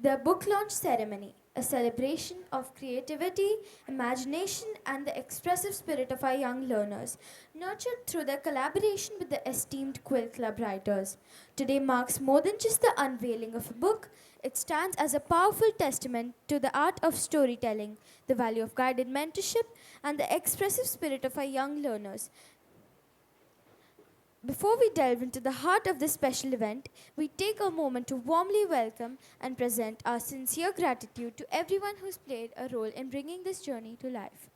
The book launch ceremony, a celebration of creativity, imagination, and the expressive spirit of our young learners, nurtured through their collaboration with the esteemed Quill Club writers. Today marks more than just the unveiling of a book, it stands as a powerful testament to the art of storytelling, the value of guided mentorship, and the expressive spirit of our young learners. Before we delve into the heart of this special event, we take a moment to warmly welcome and present our sincere gratitude to everyone who's played a role in bringing this journey to life.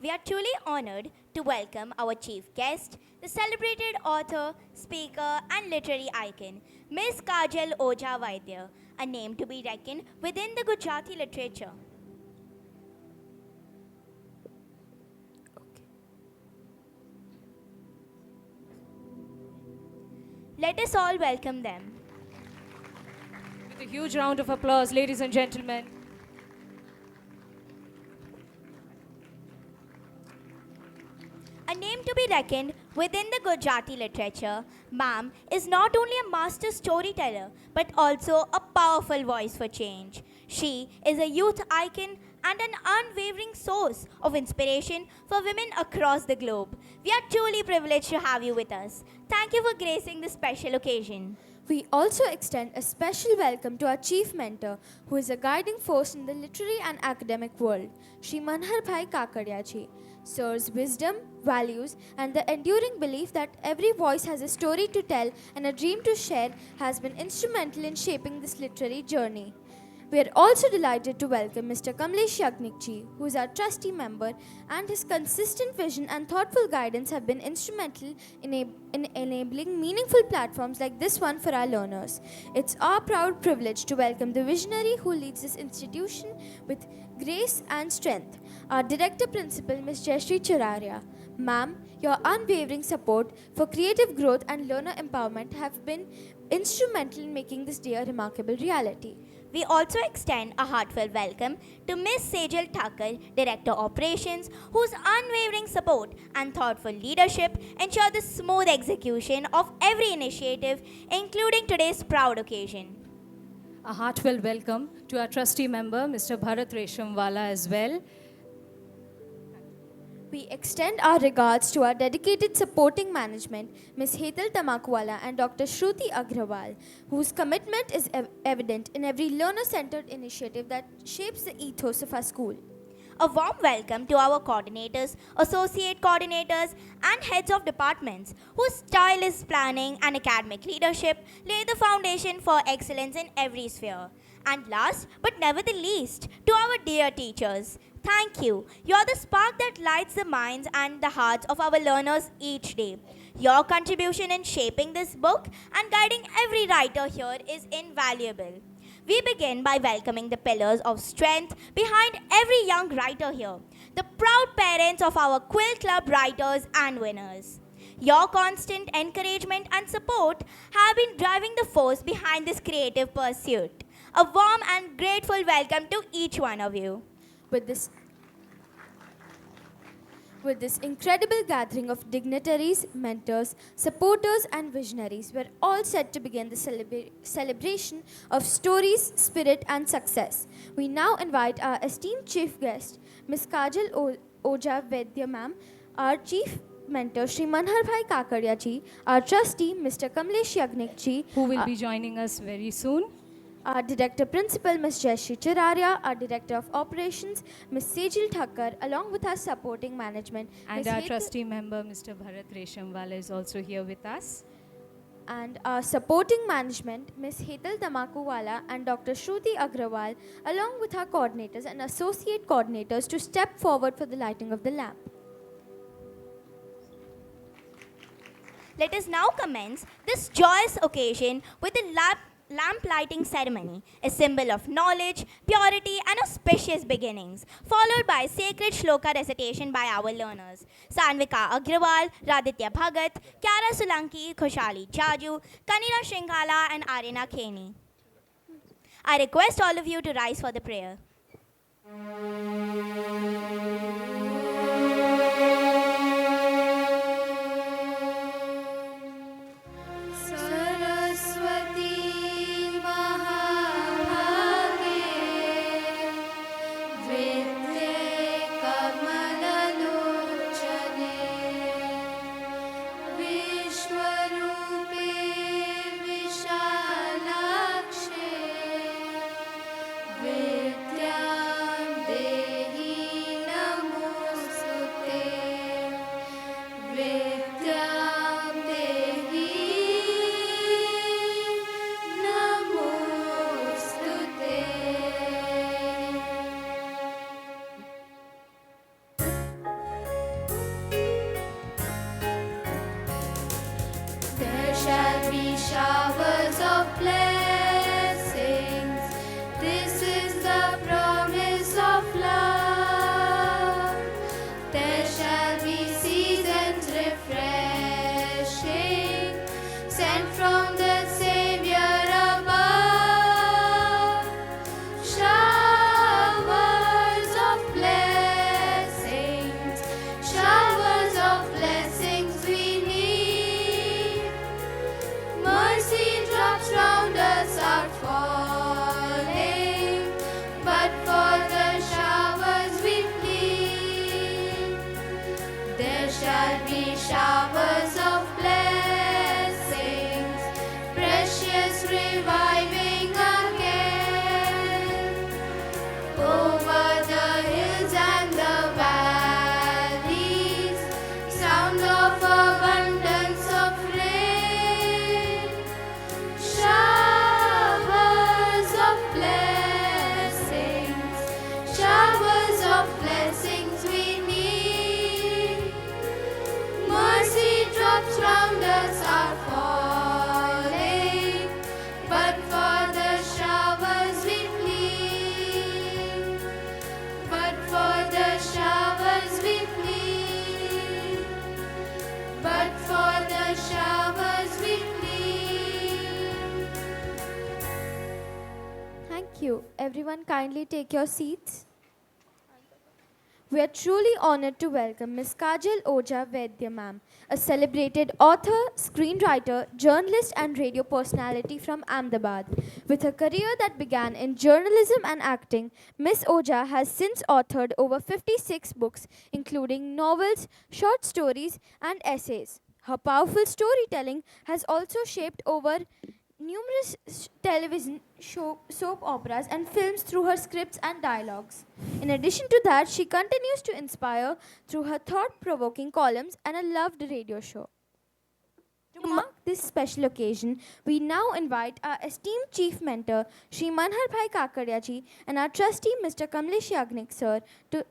We are truly honored to welcome our chief guest, the celebrated author, speaker, and literary icon, Ms. Kajal Oja Vaidya, a name to be reckoned within the Gujarati literature. Let us all welcome them. With a huge round of applause, ladies and gentlemen. A name to be reckoned within the Gujarati literature, Ma'am is not only a master storyteller but also a powerful voice for change. She is a youth icon and an unwavering source of inspiration for women across the globe. We are truly privileged to have you with us. Thank you for gracing this special occasion. We also extend a special welcome to our chief mentor, who is a guiding force in the literary and academic world, Shri Manhar Bhai Kakadiaji. Sir's wisdom, values, and the enduring belief that every voice has a story to tell and a dream to share has been instrumental in shaping this literary journey. We are also delighted to welcome Mr. Kamlesh Yagnikji, who is our trustee member, and his consistent vision and thoughtful guidance have been instrumental in enabling meaningful platforms like this one for our learners. It's our proud privilege to welcome the visionary who leads this institution with grace and strength, our Director Principal, Ms. Jayashree Chararia. Ma'am, your unwavering support for creative growth and learner empowerment have been instrumental in making this day a remarkable reality. We also extend a heartfelt welcome to Ms. Sejal Thakur, Director Operations, whose unwavering support and thoughtful leadership ensure the smooth execution of every initiative, including today's proud occasion. A heartfelt welcome to our trustee member, Mr. Bharat Reshamwala, as well. We extend our regards to our dedicated supporting management, Ms. Hetal Tamakwala and Dr. Shruti Agrawal, whose commitment is evident in every learner-centered initiative that shapes the ethos of our school. A warm welcome to our coordinators, associate coordinators, and heads of departments whose tireless planning and academic leadership lay the foundation for excellence in every sphere. And last but never the least, to our dear teachers. Thank you. You're the spark that lights the minds and the hearts of our learners each day. Your contribution in shaping this book and guiding every writer here is invaluable. We begin by welcoming the pillars of strength behind every young writer here, the proud parents of our Quill Club writers and winners. Your constant encouragement and support have been driving the force behind this creative pursuit. A warm and grateful welcome to each one of you. With this incredible gathering of dignitaries, mentors, supporters, and visionaries, we're all set to begin the celebration of stories, spirit, and success. We now invite our esteemed chief guest, Ms. Kajal Oja Vaidya ma'am, our chief mentor, Shri Manhar Bhai Kakadia ji, our trustee, Mr. Kamlesh Yagnik ji, who will be joining us very soon. Our Director Principal, Ms. Jayashree Chararia, our Director of Operations, Ms. Sejal Thakkar, along with our supporting management. And our trustee member, Mr. Bharat Reshamwala, is also here with us. And our supporting management, Ms. Hetal Tamakuwala and Dr. Shruti Agrawal, along with our coordinators and associate coordinators to step forward for the lighting of the lamp. Let us now commence this joyous occasion with a lamp lighting ceremony, a symbol of knowledge, purity, and auspicious beginnings, followed by sacred shloka recitation by our learners, Sanvika Agrawal, Raditya Bhagat, Kyara Sulanki, Khushali Jaju, Kanina Shringhala, and Arina Kheni. I request all of you to rise for the prayer. shall be showers of blessings, precious reviving again, over the hills and the valleys, sound of abundance of rain, showers of blessings, showers of blessings we need. Mercy drops round us are falling, but for the showers we plead. But for the showers we plead. But for the showers we plead. Thank you. Everyone kindly take your seats. We are truly honored to welcome Ms. Kajal Oja Vaidya ma'am, a celebrated author, screenwriter, journalist and radio personality from Ahmedabad. With a career that began in journalism and acting, Ms. Oja has since authored over 56 books, including novels, short stories and essays. Her powerful storytelling has also shaped over numerous television soap operas and films through her scripts and dialogues. In addition to that, she continues to inspire through her thought-provoking columns and a loved radio show. To mark this special occasion, we now invite our esteemed chief mentor, Shri Manhar Bhai Kakadiaji, and our trustee, Mr. Kamlesh Yagnik sir, to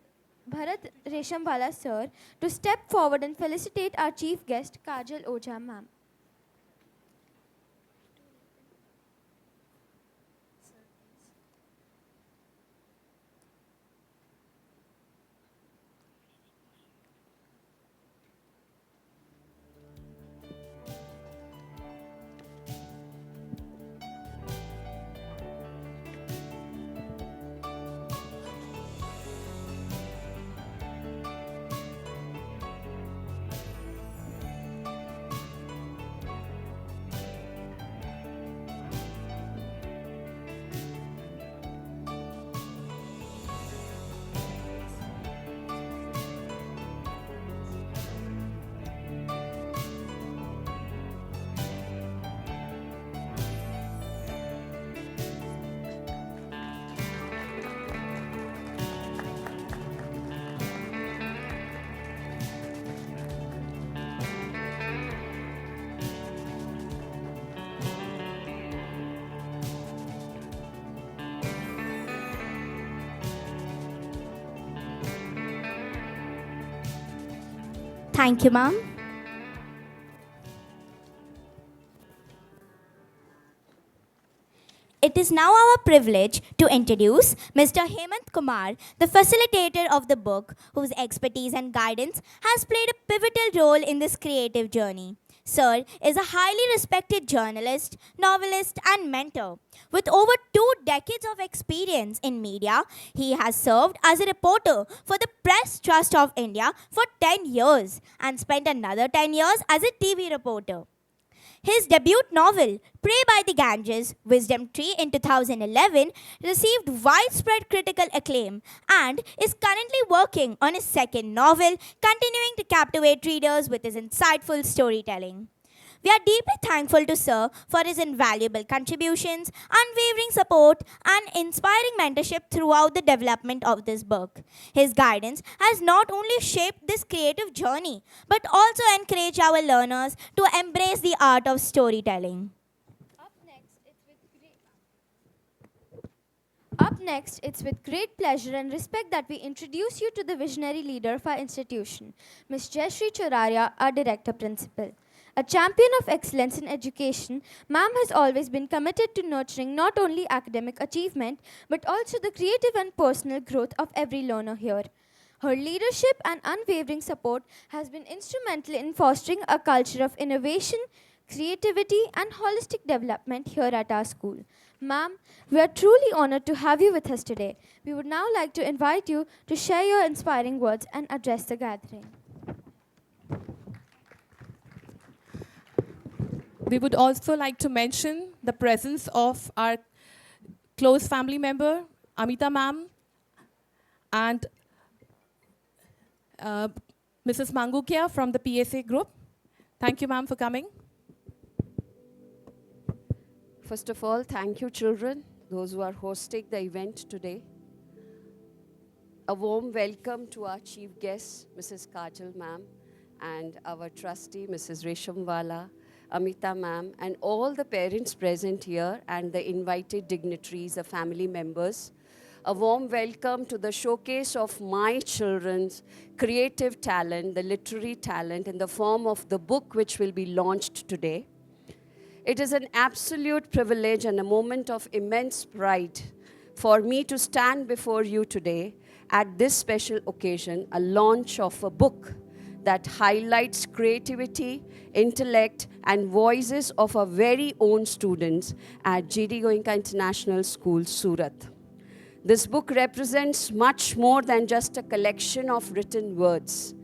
Bharat Reshamwala sir, to step forward and felicitate our chief guest, Kajal Oja ma'am. Thank you, ma'am. It is now our privilege to introduce Mr. Hemant Kumar, the facilitator of the book, whose expertise and guidance has played a pivotal role in this creative journey. Sir is a highly respected journalist, novelist, and mentor. With over 2 decades of experience in media, he has served as a reporter for the Press Trust of India for 10 years and spent another 10 years as a TV reporter. His debut novel, Pray by the Ganges, Wisdom Tree in 2011, received widespread critical acclaim and is currently working on his second novel, continuing to captivate readers with his insightful storytelling. We are deeply thankful to Sir for his invaluable contributions, unwavering support, and inspiring mentorship throughout the development of this book. His guidance has not only shaped this creative journey, but also encouraged our learners to embrace the art of storytelling. Up next, it's with great pleasure and respect that we introduce you to the visionary leader of our institution, Ms. Jayashree Choraria, our Director Principal. A champion of excellence in education, ma'am has always been committed to nurturing not only academic achievement, but also the creative and personal growth of every learner here. Her leadership and unwavering support has been instrumental in fostering a culture of innovation, creativity, and holistic development here at our school. Ma'am, we are truly honored to have you with us today. We would now like to invite you to share your inspiring words and address the gathering. We would also like to mention the presence of our close family member, Amita ma'am, and Mrs. Mangukia from the PSA group. Thank you, ma'am, for coming. First of all, thank you, children, those who are hosting the event today. A warm welcome to our chief guest, Mrs. Kajal ma'am, and our trustee, Mrs. Reshamwala, Amita ma'am, and all the parents present here and the invited dignitaries, the family members. A warm welcome to the showcase of my children's creative talent, the literary talent, in the form of the book which will be launched today. It is an absolute privilege and a moment of immense pride for me to stand before you today at this special occasion, a launch of a book that highlights creativity, intellect, and voices of our very own students at G.D.Goenka International School, Surat. This book represents much more than just a collection of written words.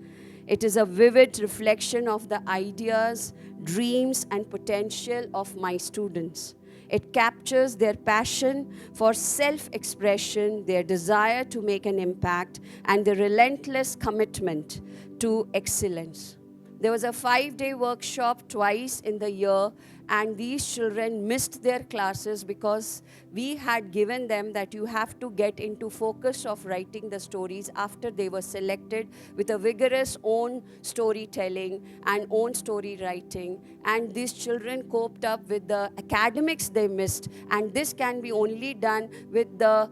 It is a vivid reflection of the ideas, dreams, and potential of my students. It captures their passion for self-expression, their desire to make an impact, and their relentless commitment to excellence. There was a 5-day workshop twice in the year, and these children missed their classes because we had given them that you have to get into focus of writing the stories after they were selected with a vigorous own storytelling and own story writing. And these children coped up with the academics they missed, and this can be only done with the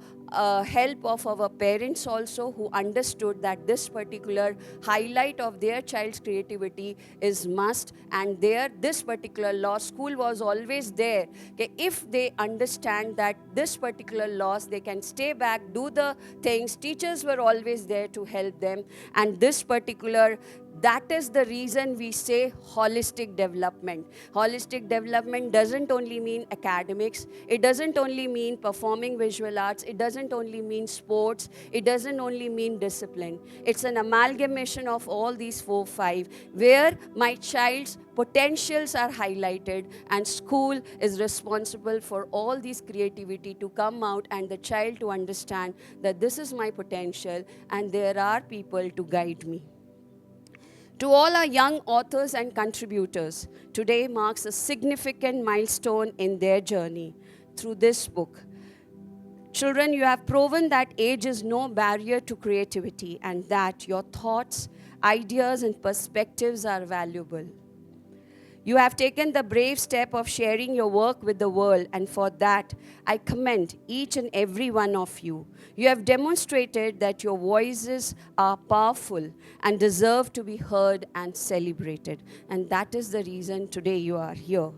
help of our parents also, who understood that this particular highlight of their child's creativity is must, and this particular law school was always there. Okay, if they understand that this particular loss, they can stay back, do the things. Teachers were always there to help them, and this particular that is the reason we say holistic development. Holistic development doesn't only mean academics. It doesn't only mean performing visual arts. It doesn't only mean sports. It doesn't only mean discipline. It's an amalgamation of all these 4, 5, where my child's potentials are highlighted, and school is responsible for all this creativity to come out and the child to understand that this is my potential and there are people to guide me. To all our young authors and contributors, today marks a significant milestone in their journey through this book. Children, you have proven that age is no barrier to creativity and that your thoughts, ideas, and perspectives are valuable. You have taken the brave step of sharing your work with the world, and for that, I commend each and every one of you. You have demonstrated that your voices are powerful and deserve to be heard and celebrated, and that is the reason today you are here.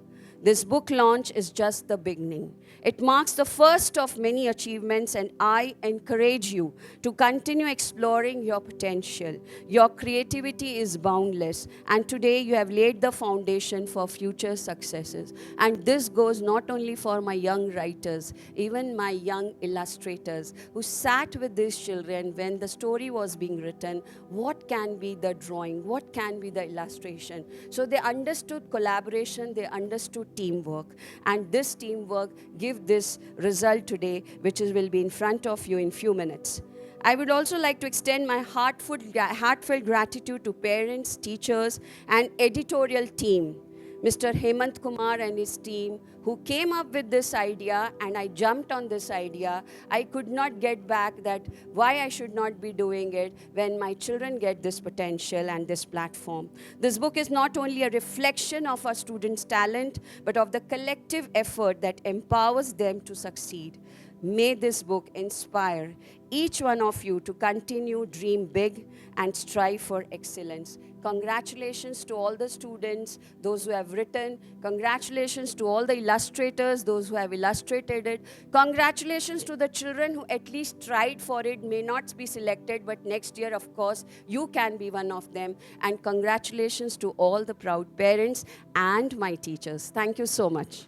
This book launch is just the beginning. It marks the first of many achievements, and I encourage you to continue exploring your potential. Your creativity is boundless, and today you have laid the foundation for future successes. And this goes not only for my young writers, even my young illustrators who sat with these children when the story was being written. What can be the drawing? What can be the illustration? So they understood collaboration, they understood teamwork, and this teamwork give this result today, which will be in front of you in few minutes. I would also like to extend my heartfelt gratitude to parents, teachers, and editorial team, Mr. Hemant Kumar and his team, who came up with this idea, and I jumped on this idea. I could not get back that why I should not be doing it when my children get this potential and this platform. This book is not only a reflection of our students' talent, but of the collective effort that empowers them to succeed. May this book inspire each one of you to continue dream big and strive for excellence. Congratulations to all the students, those who have written. Congratulations to all the illustrators, those who have illustrated it. Congratulations to the children who at least tried for it, may not be selected, but next year, of course, you can be one of them. And congratulations to all the proud parents and my teachers. Thank you so much.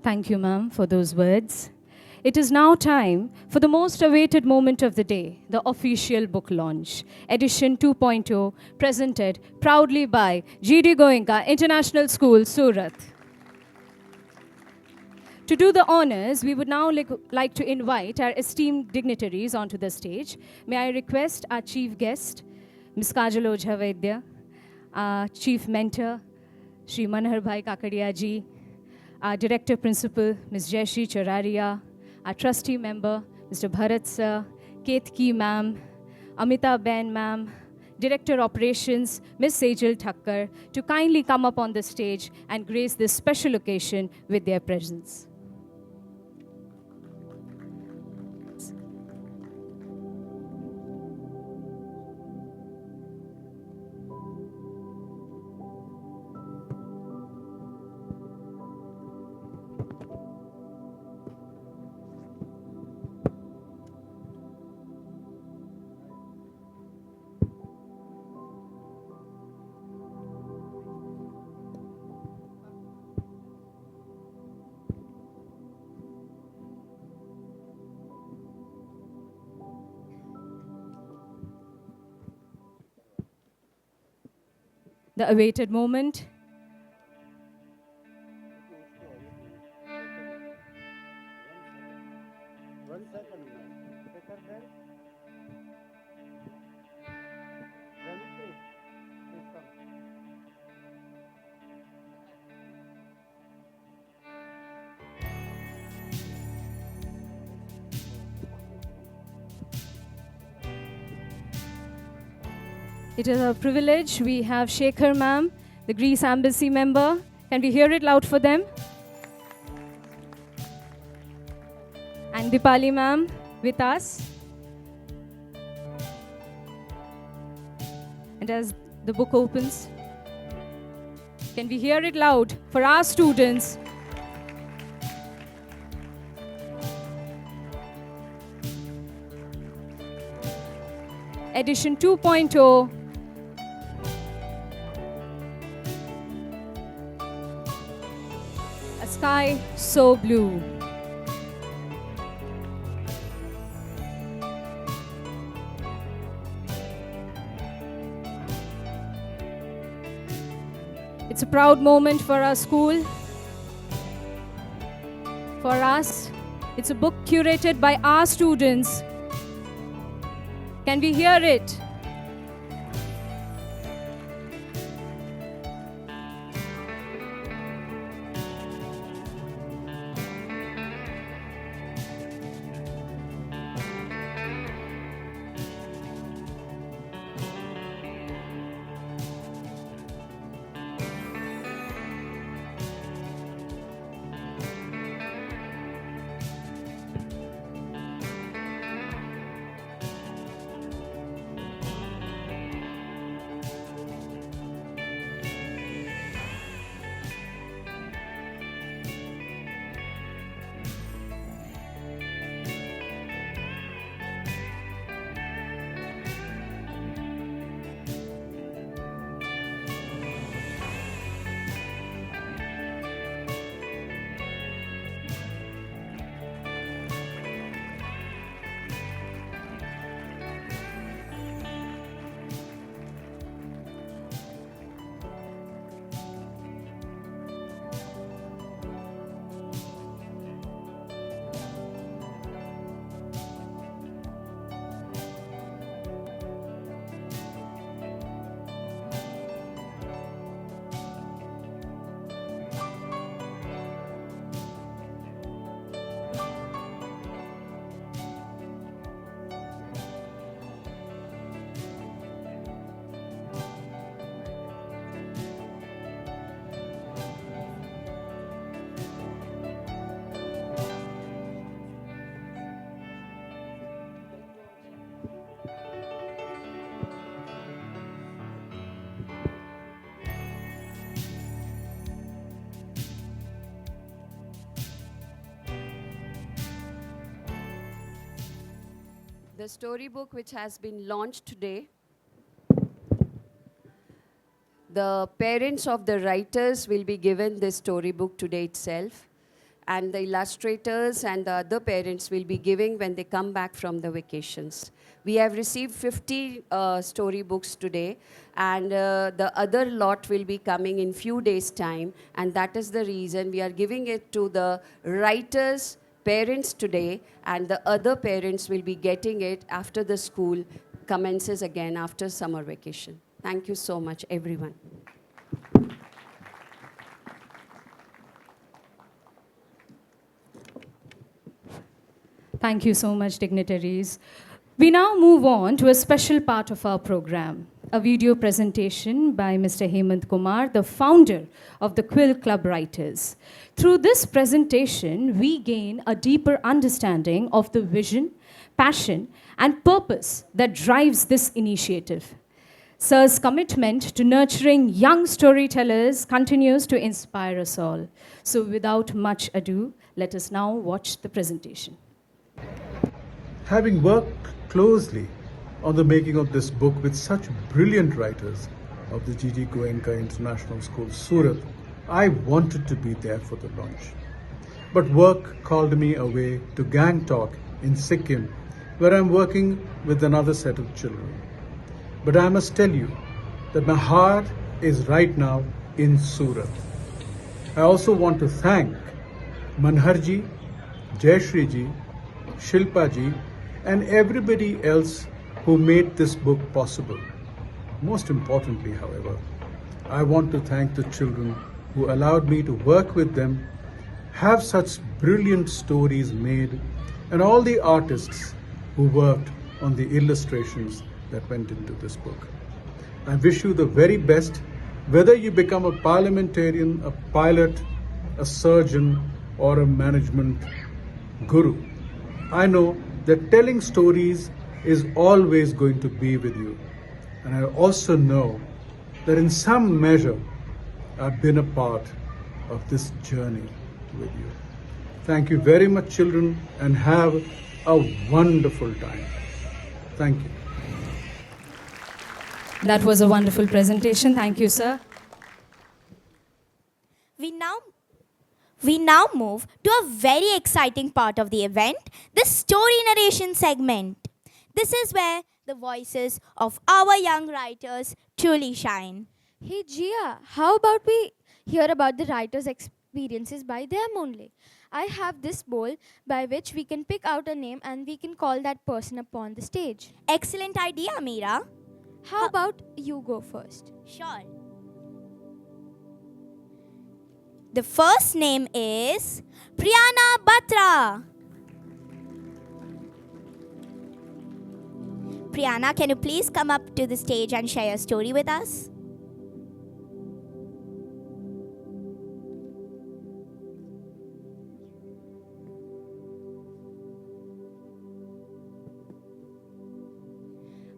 Thank you, ma'am, for those words. It is now time for the most awaited moment of the day, the official book launch, edition 2.0, presented proudly by G.D.Goenka International School, Surat. To do the honors, we would now like to invite our esteemed dignitaries onto the stage. May I request our chief guest, Ms. Kajal Ojha Vaidya, our chief mentor, Shri Manohar Bhai Kakadia ji, our director principal, Ms. Jayashree Chararia, our trustee member, Mr. Bharat sir, Ketki ma'am, Amita Ben ma'am, Director Operations, Ms. Sejal Thakkar, to kindly come up on the stage and grace this special occasion with their presence. The awaited moment. It is a privilege. We have Shekhar ma'am, the Greece Embassy member. Can we hear it loud for them? And Dipali ma'am with us. And as the book opens, can we hear it loud for our students? Edition 2.0. A sky so blue. It's a proud moment for our school. For us, it's a book curated by our students. Can we hear it? The storybook which has been launched today, the parents of the writers will be given this storybook today itself. and the illustrators and the other parents will be giving when they come back from the vacations. We have received 50 storybooks today, and the other lot will be coming in few days' time, and that is the reason we are giving it to the writers' parents today, and the other parents will be getting it after the school commences again after summer vacation. Thank you so much, everyone. Thank you so much, dignitaries. We now move on to a special part of our program, a video presentation by Mr. Hemant Kumar, the founder of the Quill Club Writers. Through this presentation, we gain a deeper understanding of the vision, passion, and purpose that drives this initiative. Sir's commitment to nurturing young storytellers continues to inspire us all. So without much ado, let us now watch the presentation. Having worked closely on the making of this book with such brilliant writers of the G.D.Goenka International School, Surat, I wanted to be there for the launch. But work called me away to Gangtok in Sikkim, where I'm working with another set of children. But I must tell you that my heart is right now in Surat. I also want to thank Manharji, Jayashriji, Shilpaji, and everybody else who made this book possible. Most importantly, however, I want to thank the children who allowed me to work with them, have such brilliant stories made, and all the artists who worked on the illustrations that went into this book. I wish you the very best, whether you become a parliamentarian, a pilot, a surgeon, or a management guru. I know that telling stories is always going to be with you. And I also know that in some measure, I've been a part of this journey with you. Thank you very much, children, and have a wonderful time. Thank you. That was a wonderful presentation. Thank you, sir. We now move to a very exciting part of the event, the story narration segment. This is where the voices of our young writers truly shine. Hey Gia, how about we hear about the writer's experiences by them only? I have this bowl by which we can pick out a name and we can call that person upon the stage. Excellent idea, Meera. How about you go first? Sure. The first name is Priyana Batra. Priyana, can you please come up to the stage and share your story with us?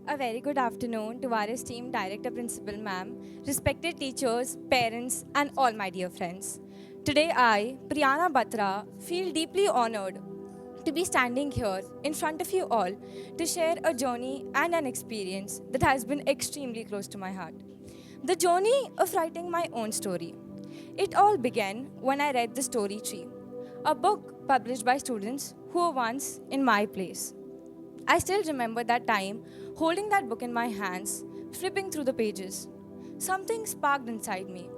A very good afternoon to our esteemed Director Principal Ma'am, respected teachers, parents, and all my dear friends. Today I, Priyana Batra, feel deeply honored to be standing here in front of you all to share a journey and an experience that has been extremely close to my heart. The journey of writing my own story. It all began when I read The Story Tree, a book published by students who were once in my place. I still remember that time, holding that book in my hands, flipping through the pages. Something sparked inside me.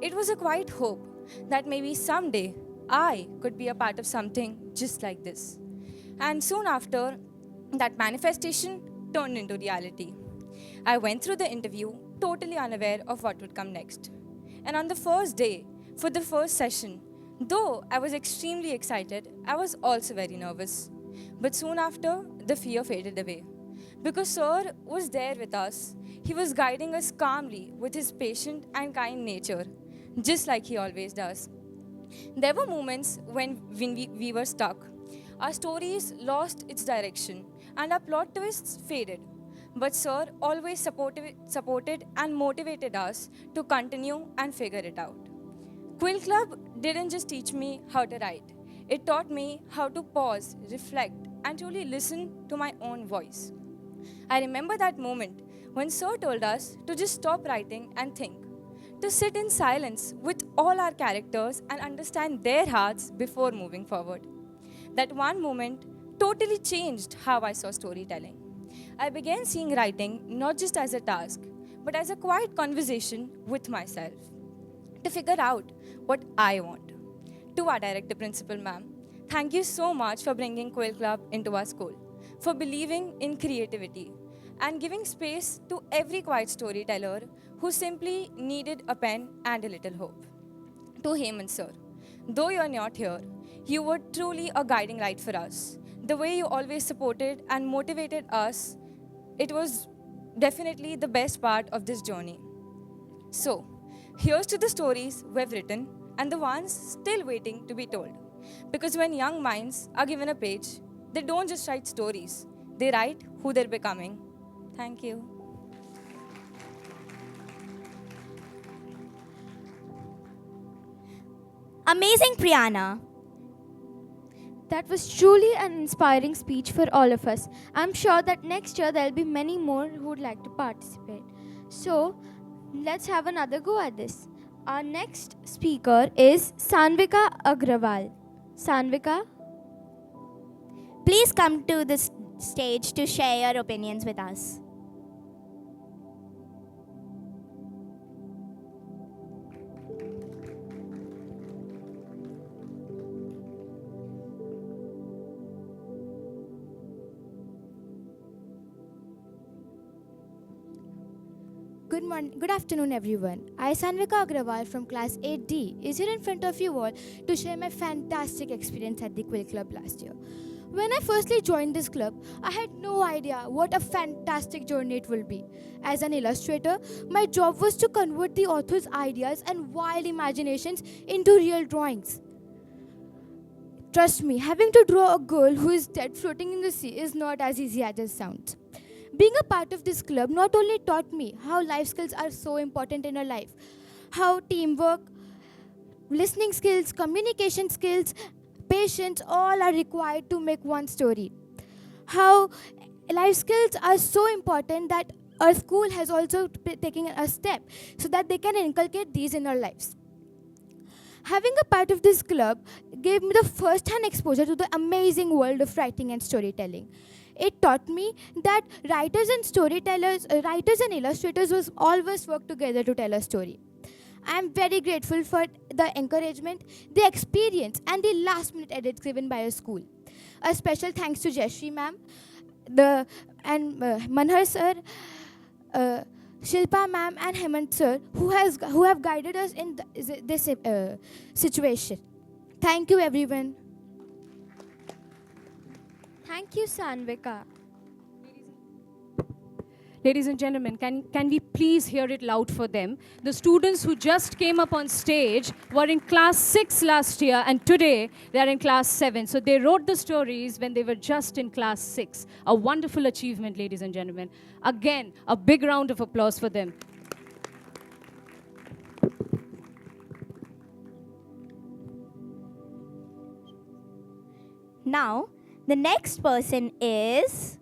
It was a quiet hope that maybe someday I could be a part of something just like this. And soon after, that manifestation turned into reality. I went through the interview totally unaware of what would come next. And on the first day, for the first session, though I was extremely excited, I was also very nervous. But soon after, the fear faded away. Because Sir was there with us, he was guiding us calmly with his patient and kind nature, just like he always does. There were moments when we were stuck. Our stories lost its direction and our plot twists faded. But Sir always supported and motivated us to continue and figure it out. Quill Club didn't just teach me how to write. It taught me how to pause, reflect, and truly listen to my own voice. I remember that moment when Sir told us to just stop writing and think, to sit in silence with all our characters and understand their hearts before moving forward. That one moment totally changed how I saw storytelling. I began seeing writing not just as a task, but as a quiet conversation with myself to figure out what I want. To our director principal ma'am, thank you so much for bringing Quill Club into our school, for believing in creativity and giving space to every quiet storyteller who simply needed a pen and a little hope. To Hemant sir, though you're not here, you were truly a guiding light for us. The way you always supported and motivated us, it was definitely the best part of this journey. So, here's to the stories we've written and the ones still waiting to be told. Because when young minds are given a page, they don't just write stories, they write who they're becoming. Thank you. Amazing, Priyana. That was truly an inspiring speech for all of us. I'm sure that next year there'll be many more who would like to participate. So, let's have another go at this. Our next speaker is Sanvika Agrawal. Sanvika? Please come to the stage to share your opinions with us. Good afternoon, everyone. I, Sanvika Agrawal from Class 8D, is here in front of you all to share my fantastic experience at the Quill Club last year. When I firstly joined this club, I had no idea what a fantastic journey it will be. As an illustrator, my job was to convert the author's ideas and wild imaginations into real drawings. Trust me, having to draw a girl who is dead floating in the sea is not as easy as it sounds. Being a part of this club not only taught me how life skills are so important in our life, how teamwork, listening skills, communication skills, patience all are required to make one story. How life skills are so important that our school has also taken a step so that they can inculcate these in our lives. Having a part of this club gave me the first-hand exposure to the amazing world of writing and storytelling. It taught me that writers and illustrators will always work together to tell a story. I am very grateful for the encouragement, the experience, and the last-minute edits given by our school. A special thanks to Jayashree ma'am, Manhar sir, Shilpa ma'am, and Hemant sir, who have guided us in this situation. Thank you, everyone. Thank you, Sanvika. Ladies and gentlemen, can we please hear it loud for them? The students who just came up on stage were in class 6 last year, and today they are in class 7. So they wrote the stories when they were just in class 6. A wonderful achievement, ladies and gentlemen. Again, a big round of applause for them. Now, the next person is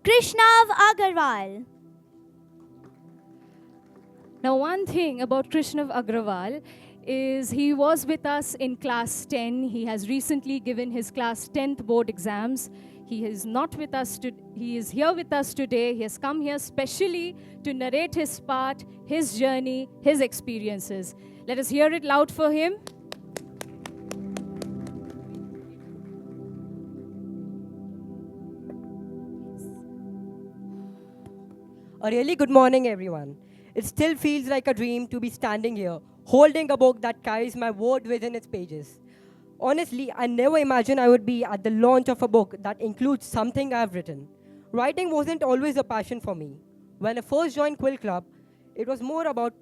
Krishnav Agarwal. Now, one thing about Krishnav Agrawal is he was with us in class 10. He has recently given his class 10th board exams. He is not with us. He is here with us today. He has come here specially to narrate his part, his journey, his experiences. Let us hear it loud for him. A really good morning, everyone. It still feels like a dream to be standing here, holding a book that carries my word within its pages. Honestly, I never imagined I would be at the launch of a book that includes something I've written. Writing wasn't always a passion for me. When I first joined Quill Club, it was more about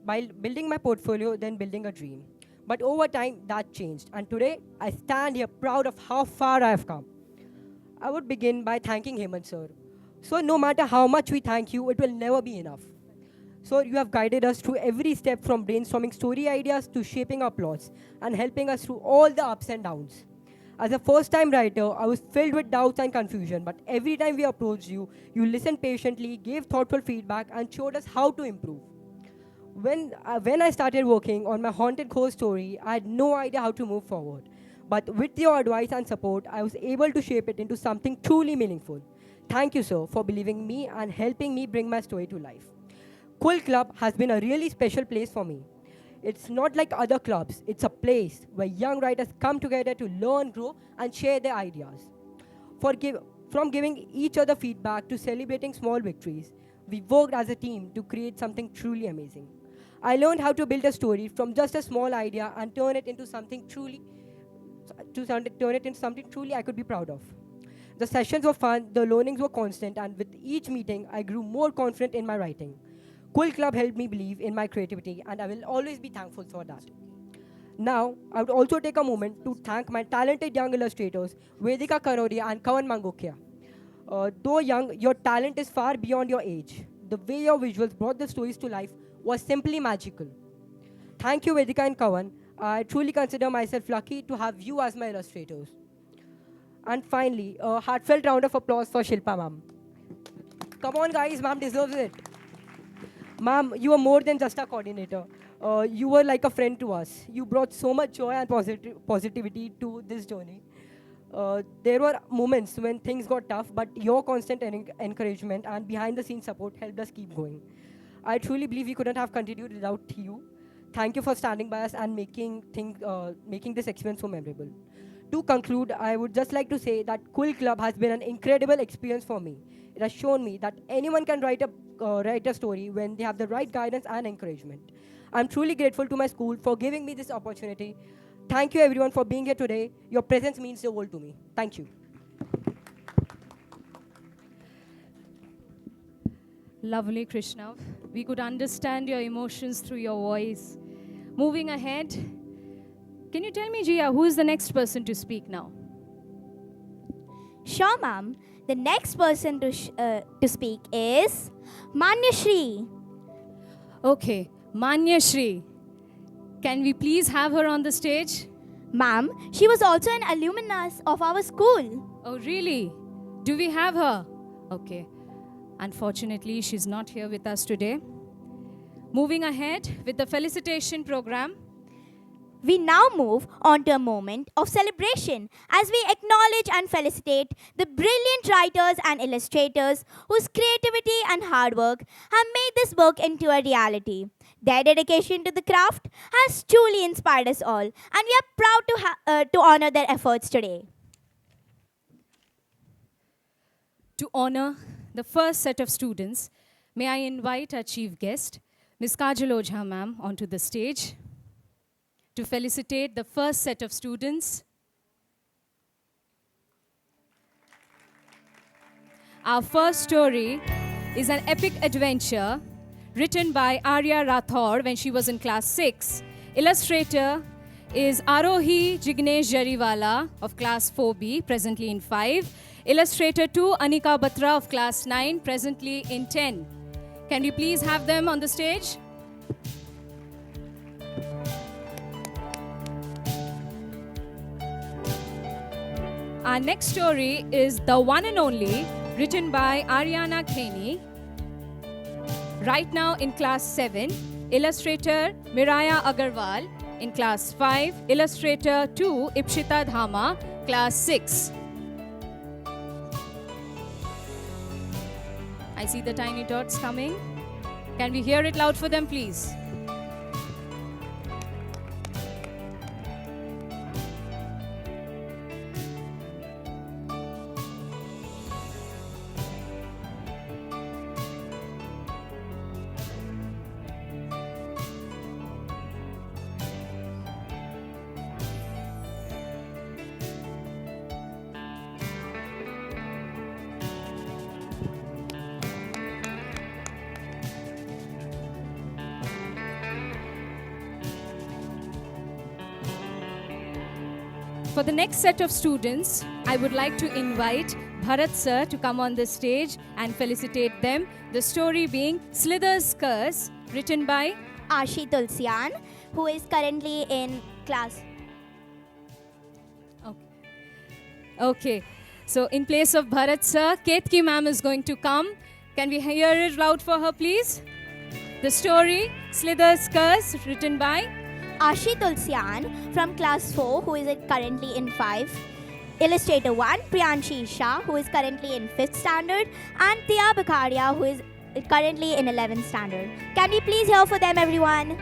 building my portfolio than building a dream. But over time, that changed. And today, I stand here proud of how far I have come. I would begin by thanking Hemant sir. So no matter how much we thank you, it will never be enough. So you have guided us through every step from brainstorming story ideas to shaping our plots and helping us through all the ups and downs. As a first-time writer, I was filled with doubts and confusion, but every time we approached you, you listened patiently, gave thoughtful feedback, and showed us how to improve. When I started working on my haunted ghost story, I had no idea how to move forward. But with your advice and support, I was able to shape it into something truly meaningful. Thank you, sir, for believing me and helping me bring my story to life. Quill Club has been a really special place for me. It's not like other clubs, it's a place where young writers come together to learn, grow, and share their ideas. From giving each other feedback to celebrating small victories, we worked as a team to create something truly amazing. I learned how to build a story from just a small idea and turn it into something truly I could be proud of. The sessions were fun, the learnings were constant, and with each meeting, I grew more confident in my writing. Quill Club helped me believe in my creativity, and I will always be thankful for that. Now, I would also take a moment to thank my talented young illustrators, Vedika Karodia and Kavan Mangokia. Though young, your talent is far beyond your age. The way your visuals brought the stories to life was simply magical. Thank you, Vedika and Kavan. I truly consider myself lucky to have you as my illustrators. And finally, a heartfelt round of applause for Shilpa ma'am. Come on, guys, ma'am deserves it. Ma'am, you are more than just a coordinator. You were like a friend to us. You brought so much joy and positivity to this journey. There were moments when things got tough, but your constant encouragement and behind the scenes support helped us keep going. I truly believe we couldn't have continued without you. Thank you for standing by us and making this experience so memorable. To conclude, I would just like to say that Quill Club has been an incredible experience for me. It has shown me that anyone can write a story when they have the right guidance and encouragement. I'm truly grateful to my school for giving me this opportunity. Thank you everyone for being here today. Your presence means the world to me. Thank you. Lovely, Krishna. We could understand your emotions through your voice. Moving ahead, can you tell me, Jia, who is the next person to speak now? Sure, ma'am. The next person to speak is Manya Shri. Okay, Manya Shri. Can we please have her on the stage? Ma'am, she was also an alumnus of our school. Oh, really? Do we have her? Okay. Unfortunately, she's not here with us today. Moving ahead with the felicitation program. We now move on to a moment of celebration as we acknowledge and felicitate the brilliant writers and illustrators whose creativity and hard work have made this book into a reality. Their dedication to the craft has truly inspired us all, and we are proud to honor their efforts today. To honor the first set of students, may I invite our chief guest, Ms. Kajal Ojha ma'am, onto the stage to felicitate the first set of students. Our first story is an epic adventure written by Arya Rathore when she was in class 6. Illustrator is Arohi Jignesh Jariwala of class 4B, presently in 5. Illustrator 2, Anika Batra of class 9, presently in 10. Can we please have them on the stage? Our next story is The One and Only, written by Ariana Khaney, right now in class 7. Illustrator Miraya Agarwal in class 5. Illustrator 2, Ipshita Dhama, class 6. I see the tiny dots coming. Can we hear it loud for them, please? For the next set of students, I would like to invite Bharat sir to come on the stage and felicitate them. The story being Slither's Curse, written by Ashi Tulsian, who is currently in class. Okay. So in place of Bharat sir, Ketki ma'am is going to come. Can we hear it loud for her, please? The story Slither's Curse, written by Ashi Tulsian from class 4, who is currently in 5. Illustrator 1, Priyanshi Shah, who is currently in 5th standard. And Tia Bakaria, who is currently in 11th standard. Can we please hear for them, everyone?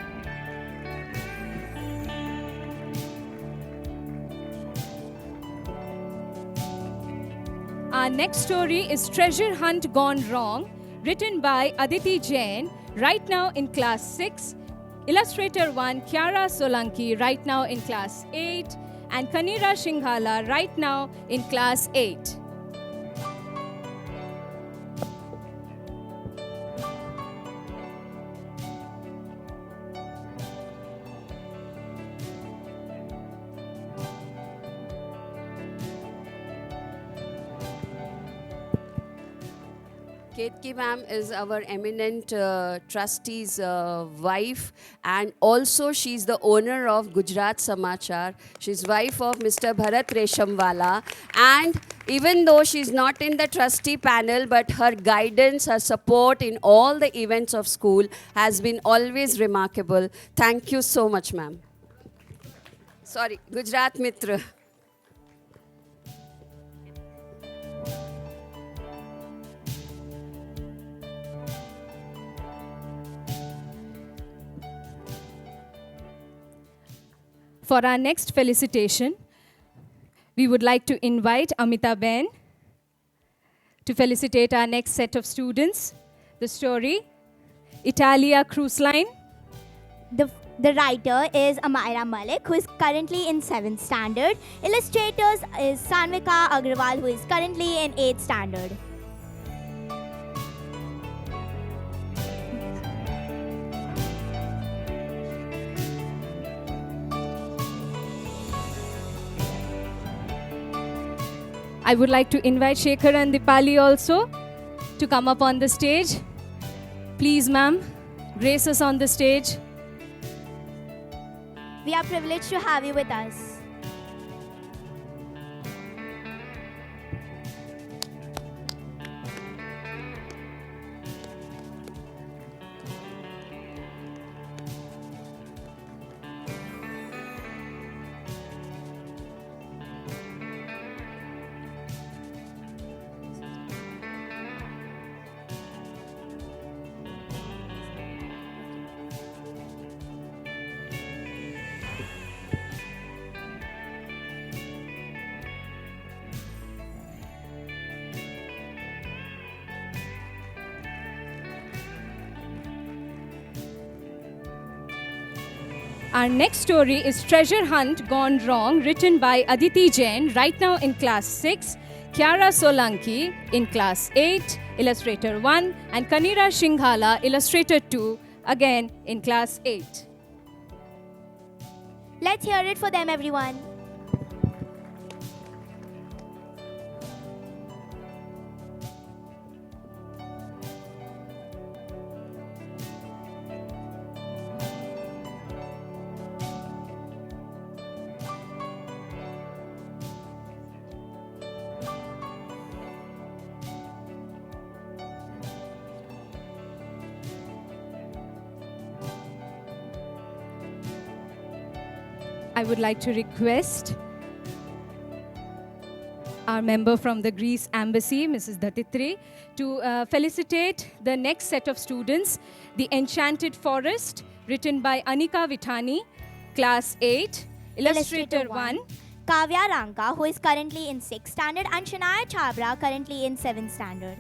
Our next story is Treasure Hunt Gone Wrong, written by Aditi Jain, right now in class 6. Illustrator 1, Kiara Solanki, right now in class 8. And Kanira Shinghala, right now in class 8. Ketki ma'am is our eminent trustee's wife, and also she's the owner of Gujarat Samachar. She's wife of Mr. Bharat Reshamwala, and even though she's not in the trustee panel, but her guidance, her support in all the events of school has been always remarkable. Thank you so much, ma'am. Sorry, Gujarat Mitra. For our next felicitation, we would like to invite Amita Ben to felicitate our next set of students. The story, Italia Cruise Line. The writer is Amaira Malik, who is currently in 7th standard. Illustrators is Sanvika Agrawal, who is currently in 8th standard. I would like to invite Shekhar and Dipali also to come up on the stage. Please, ma'am, grace us on the stage. We are privileged to have you with us. Our next story is Treasure Hunt Gone Wrong, written by Aditi Jain, right now in class 6, Kiara Solanki in class 8, illustrator 1, and Kanira Shinghala, illustrator 2, again in class 8. Let's hear it for them, everyone. I would like to request our member from the Greece Embassy, Mrs. Dhatitri, to felicitate the next set of students, The Enchanted Forest, written by Anika Vithani, class 8, illustrator 1. Kavya Ranka, who is currently in 6th standard, and Shania Chabra, currently in 7th standard.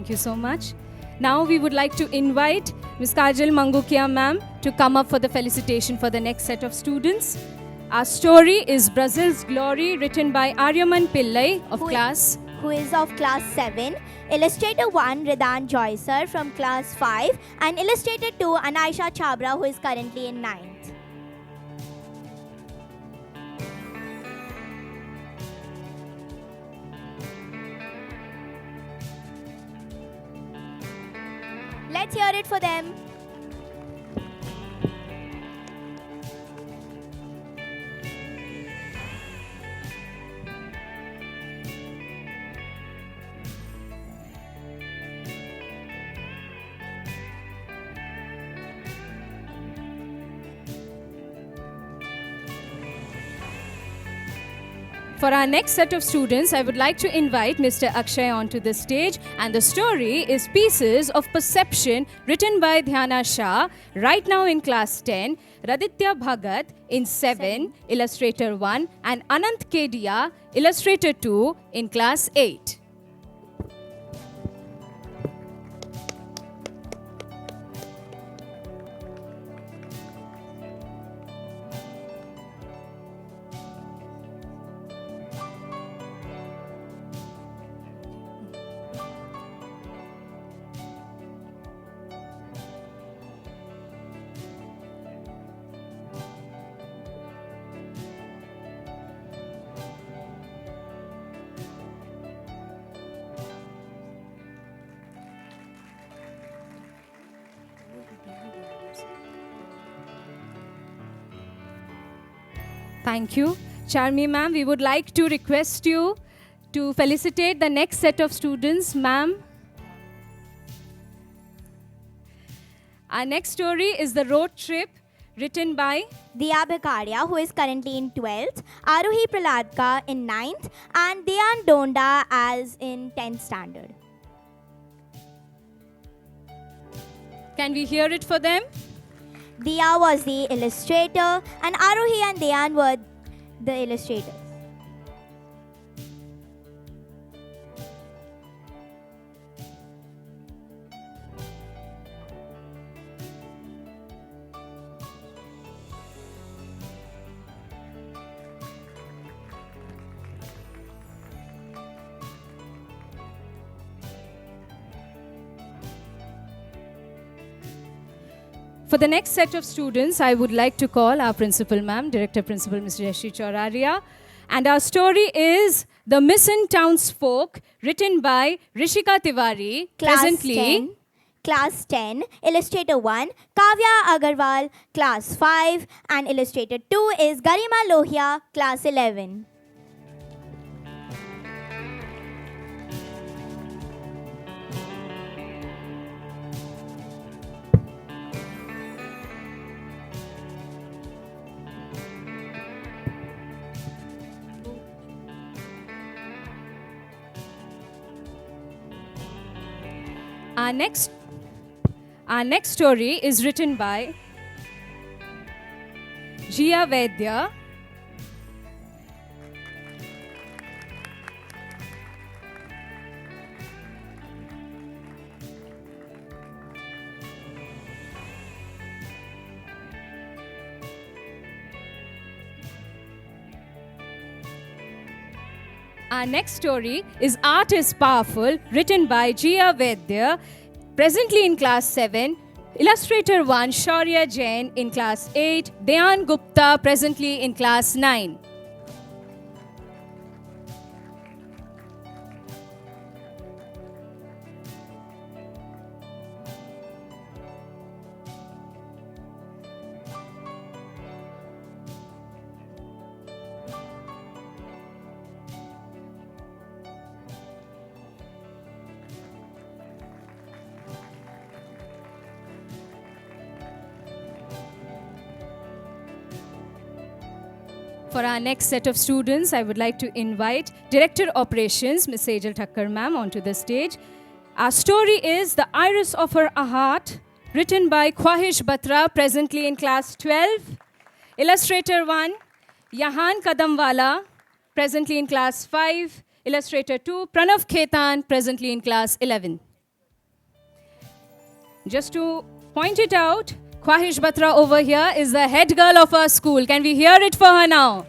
Thank you so much. Now we would like to invite Ms. Kajal Mangukia ma'am to come up for the felicitation for the next set of students. Our story is Brazil's Glory, written by Aryaman Pillai of who is of class 7, illustrator 1 Ridan Joycer from class 5, and illustrator 2 Anaisha Chabra, who is currently in 9th. Let's hear it for them. For our next set of students, I would like to invite Mr. Akshay onto the stage, and the story is Pieces of Perception, written by Dhyana Shah, right now in class 10, Raditya Bhagat in 7, illustrator 1, and Anant Kedia, illustrator 2 in class 8. Thank you. Charmi ma'am, we would like to request you to felicitate the next set of students, ma'am. Our next story is The Road Trip, written by Diya Bhekaria, who is currently in 12th, Aruhi Praladka in 9th, and Diyan Donda as in 10th standard. Can we hear it for them? Diya was the illustrator, and Aruhi and Diyan were the illustrators. For the next set of students, I would like to call our principal ma'am, Director Principal Mr. Yashi Choraria. And our story is The Missing Townsfolk, written by Rishika Tiwari. Class 10, illustrator 1, Kavya Agarwal, class 5, and illustrator 2 is Garima Lohia, class 11. Our next story is written by Jia Vaidya. Our next story is Art is Powerful, written by Jia Vaidya, presently in class 7, illustrator 1 Shaurya Jain in class 8, Dhyan Gupta presently in class 9. For our next set of students, I would like to invite Director Operations, Ms. Sejal Thakkar ma'am, onto the stage. Our story is The Iris of Her Heart, written by Khwahish Batra, presently in class 12. Illustrator 1, Yahan Kadamwala, presently in class 5. Illustrator 2, Pranav Khetan, presently in class 11. Just to point it out, Khwahish Batra over here is the head girl of our school. Can we hear it for her now?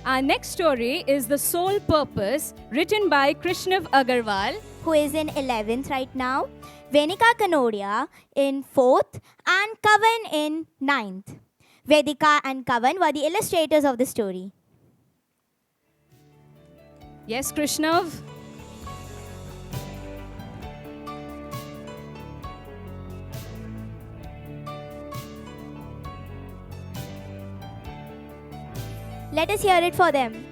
Our next story is The Sole Purpose, written by Krishnav Agarwal, who is in 11th right now, Venika Kanodia in 4th, and Kavan in 9th. Vedika and Kavan were the illustrators of the story. Yes, Krishnav? Let us hear it for them.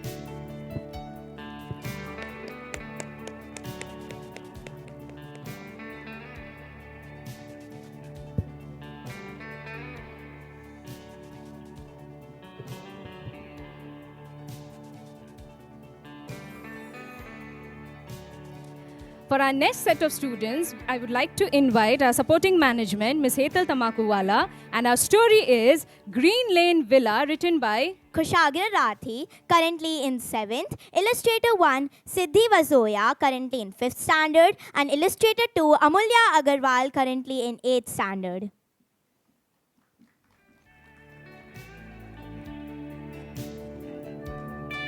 For our next set of students, I would like to invite our supporting management, Ms. Hetal Tamakuwala, and our story is Green Lane Villa, written by Kushagra Rathi, currently in 7th. Illustrator 1, Siddhi Vazoya, currently in 5th standard. And Illustrator 2, Amulya Agarwal, currently in 8th standard.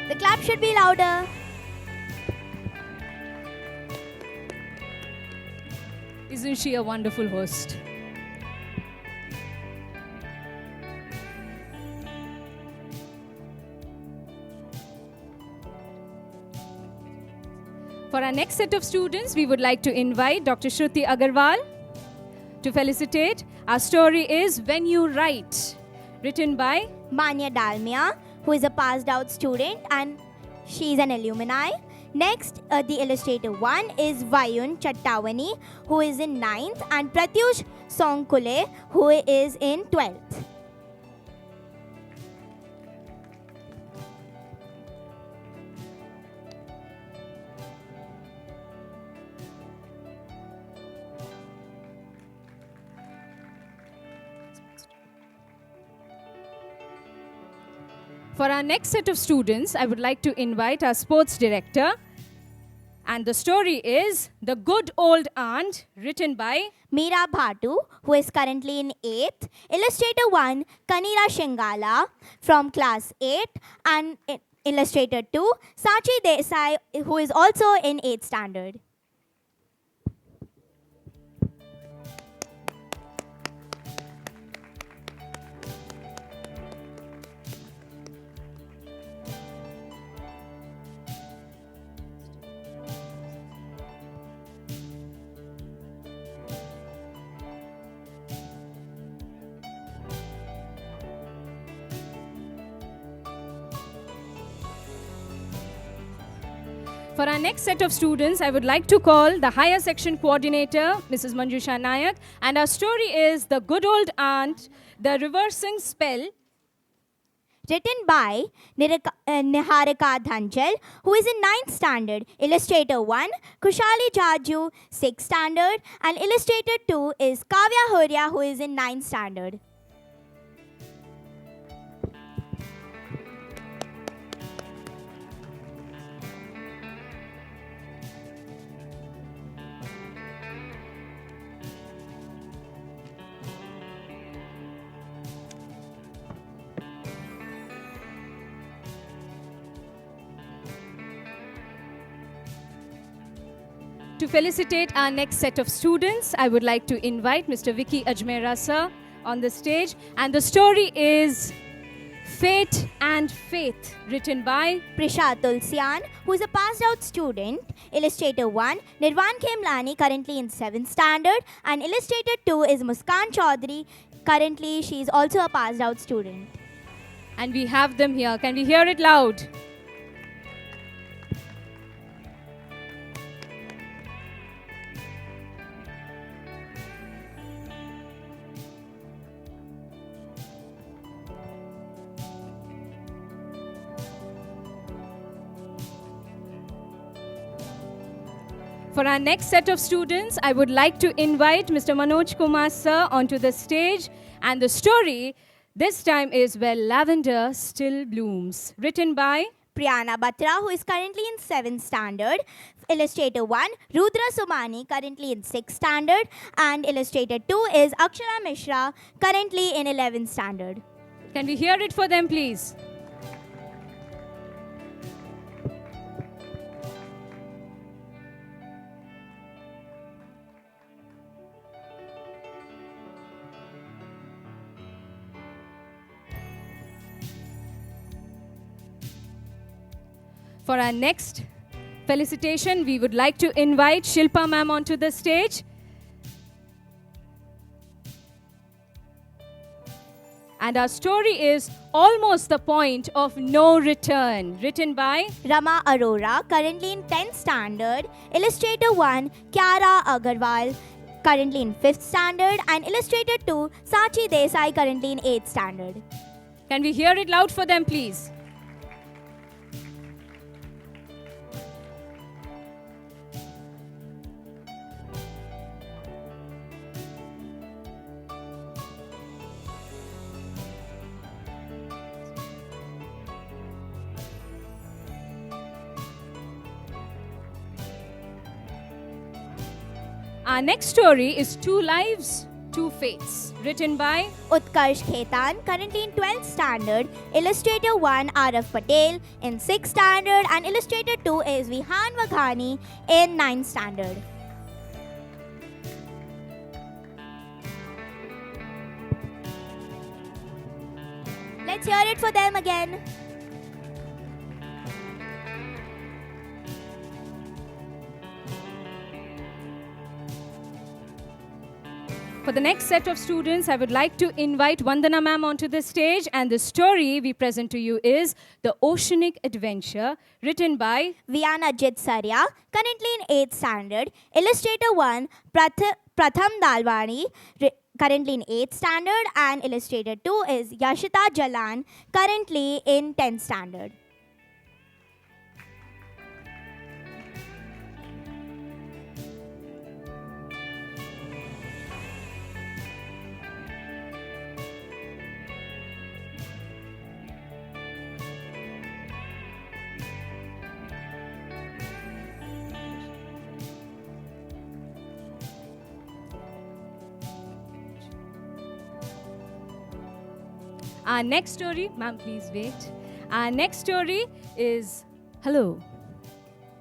The clap should be louder. Isn't she a wonderful host? For our next set of students, we would like to invite Dr. Shruti Agarwal to felicitate. Our story is When You Write, written by Manya Dalmia, who is a passed out student and she is an alumni. Next, the illustrator 1 is Vayun Chattavani, who is in 9th, and Pratyush Songkule, who is in 12th. For our next set of students, I would like to invite our sports director. And the story is The Good Old Aunt, written by Meera Bhatu, who is currently in 8th. Illustrator 1, Kanira Shingala from class 8. And Illustrator 2, Sachi Desai, who is also in 8th standard. For our next set of students, I would like to call the higher section coordinator, Mrs. Manjusha Nayak, and our story is The Good Old Aunt, The Reversing Spell, Written by Niharika Dhanjal, who is in 9th standard. Illustrator 1, Kushali Jaju, 6th standard. And Illustrator 2 is Kavya Horia, who is in 9th standard. To felicitate our next set of students, I would like to invite Mr. Vicky Ajmera sir on the stage. And the story is Fate and Faith, written by Prisha Tulsian, who is a passed out student. Illustrator 1, Nirvan Khemlani, currently in 7th standard. And Illustrator 2 is Muskan Chaudhary. Currently, she is also a passed out student. And we have them here. Can we hear it loud? For our next set of students, I would like to invite Mr. Manoj Kumar sir onto the stage. And the story this time is Where Lavender Still Blooms, written by Priyana Batra, who is currently in 7th standard. Illustrator 1, Rudra Sumani, currently in 6th standard. And illustrator 2 is Akshara Mishra, currently in 11th standard. Can we hear it for them, please? For our next felicitation, we would like to invite Shilpa ma'am onto the stage. And our story is Almost the Point of No Return, written by Rama Arora, currently in 10th standard. Illustrator 1, Kyara Agarwal, currently in 5th standard. And illustrator 2, Sachi Desai, currently in 8th standard. Can we hear it loud for them, please? Our next story is Two Lives, Two Fates, written by Utkarsh Khetan, currently in 12th standard. Illustrator 1, Araf Patel, in 6th standard. And illustrator 2 is Vihan Waghani, in 9th standard. Let's hear it for them again. For the next set of students, I would like to invite Vandana ma'am onto the stage. And the story we present to you is The Oceanic Adventure, written by Viana Jit Sarya, currently in 8th standard. Illustrator 1, Pratham Dalwani, currently in 8th standard. And illustrator 2 is Yashita Jalan, currently in 10th standard. Our next story, ma'am, please wait. Our next story is Hello.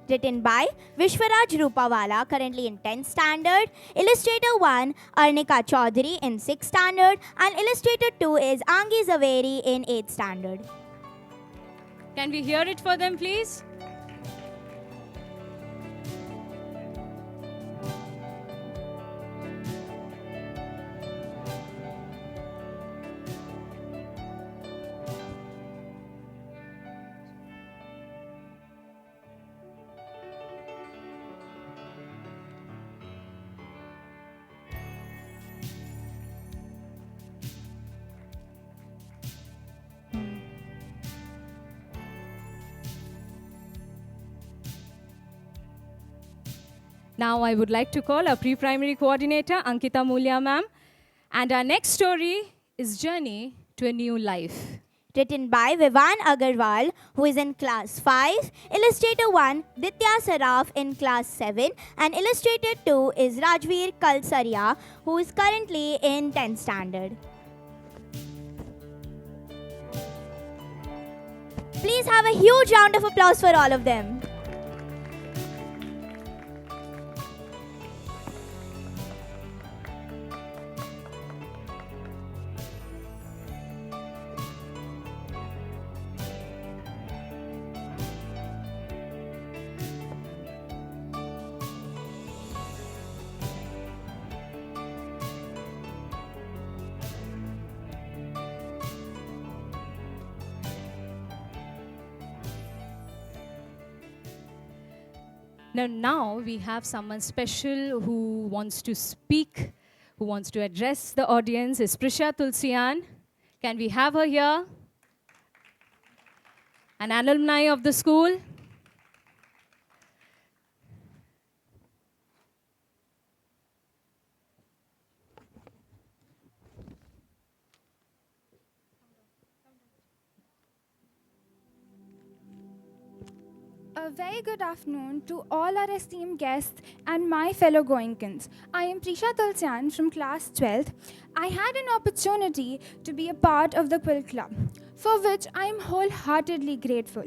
Written by Vishwaraj Rupawala, currently in 10th standard. Illustrator 1, Arnika Chaudhary, in 6th standard. And illustrator 2 is Angi Zaveri, in 8th standard. Can we hear it for them, please? Now I would like to call our pre-primary coordinator, Ankita Mulya ma'am. And our next story is Journey to a New Life. Written by Vivan Agarwal, who is in class 5. Illustrator 1, Ditya Saraf, in class 7. And illustrator 2 is Rajveer Kalsaria, who is currently in 10th standard. Please have a huge round of applause for all of them. Now we have someone special who wants to speak, who wants to address the audience. Is Prisha Tulsian. Can we have her here? An alumni of the school. A very good afternoon to all our esteemed guests and my fellow Goenkans. I am Prisha Tulsian from class 12th. I had an opportunity to be a part of the Quill Club, for which I am wholeheartedly grateful.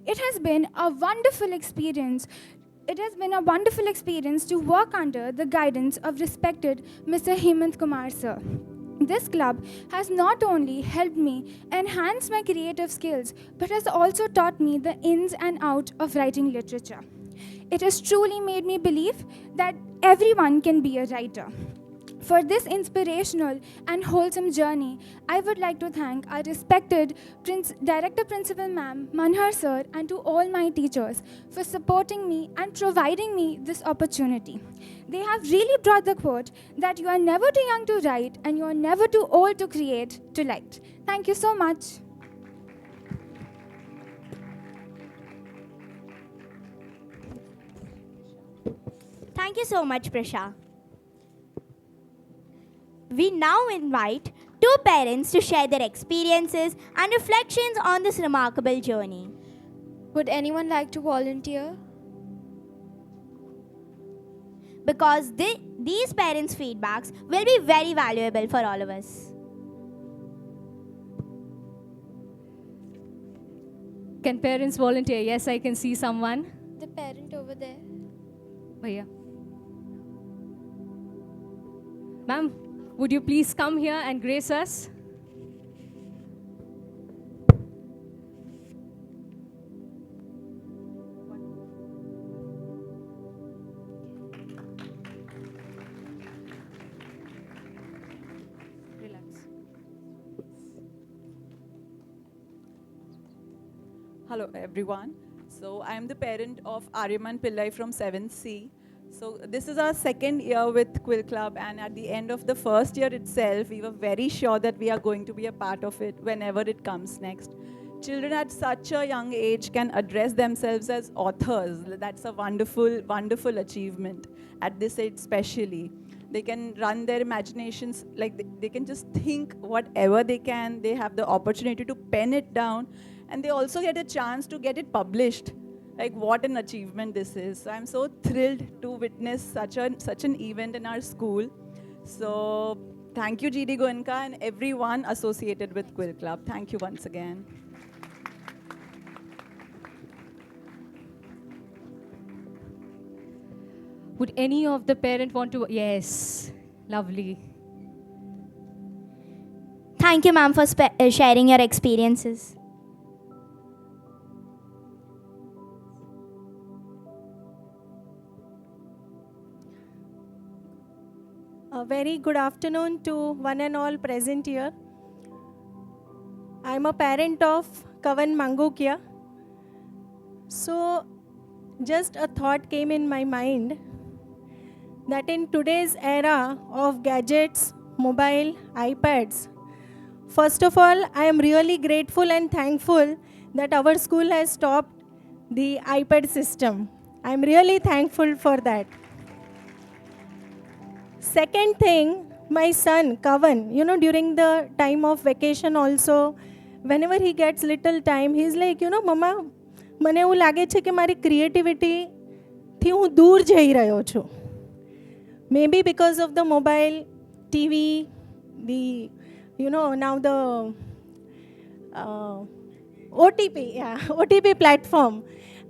It has been a wonderful experience. It has been a wonderful experience to work under the guidance of respected Mr. Hemant Kumar sir. This club has not only helped me enhance my creative skills, but has also taught me the ins and outs of writing literature. It has truly made me believe that everyone can be a writer. For this inspirational and wholesome journey, I would like to thank our respected Director Principal Ma'am, Manhar Sir, and to all my teachers for supporting me and providing me this opportunity. They have really brought the quote that you are never too young to write and you are never too old to create to light. Thank you so much. Thank you so much, Prisha. We now invite two parents to share their experiences and reflections on this remarkable journey. Would anyone like to volunteer? Because these parents' feedbacks will be very valuable for all of us. Can parents volunteer? Yes, I can see someone. The parent over there. Bhaiya. Ma'am, would you please come here and grace us? Relax. Hello everyone. So I am the parent of Aryaman Pillai from 7th C. So this is our second year with Quill Club, and at the end of the first year itself, we were very sure that we are going to be a part of it whenever it comes next. Children at such a young age can address themselves as authors. That's a wonderful, wonderful achievement at this age especially. They can run their imaginations, like they can just think whatever they can. They have the opportunity to pen it down, and they also get a chance to get it published. Like, what an achievement this is. So I'm so thrilled to witness such an event in our school. So thank you, G.D.Goenka, and everyone associated with Quill Club. Thank you once again. Would any of the parent want to? Yes, lovely. Thank you, ma'am, for sharing your experiences. A very good afternoon to one and all present here. I am a parent of Kavan Mangokia. So just a thought came in my mind that in today's era of gadgets, mobile, iPads, first of all, I am really grateful and thankful that our school has stopped the iPad system. I am really thankful for that. Second thing, my son, Kavan, during the time of vacation also, whenever he gets little time, he's like, Mama, મને એવું લાગે છે કે મારી ક્રિએટિવિટીથી હું દૂર જઈ રહ્યો છું. Maybe because of the mobile, TV, now the OTP platform.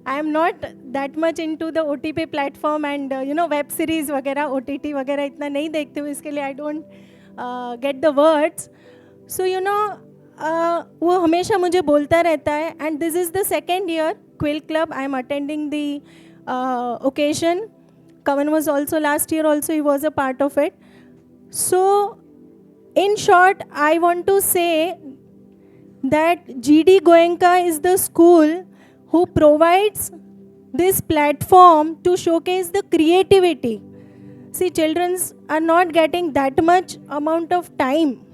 I am not that much into the OTP platform and web series वगैरह OTT वगैरह इतना नहीं देखती हूँ, इसके लिए I don't get the words. So वो हमेशा मुझे बोलता रहता है, and this is the second year Quill Club I am attending the occasion. Kavan was also last year also, he was a part of it. So in short, I want to say that G.D.Goenka is the school who provides this platform to showcase the creativity. See, children are not getting that much amount of time.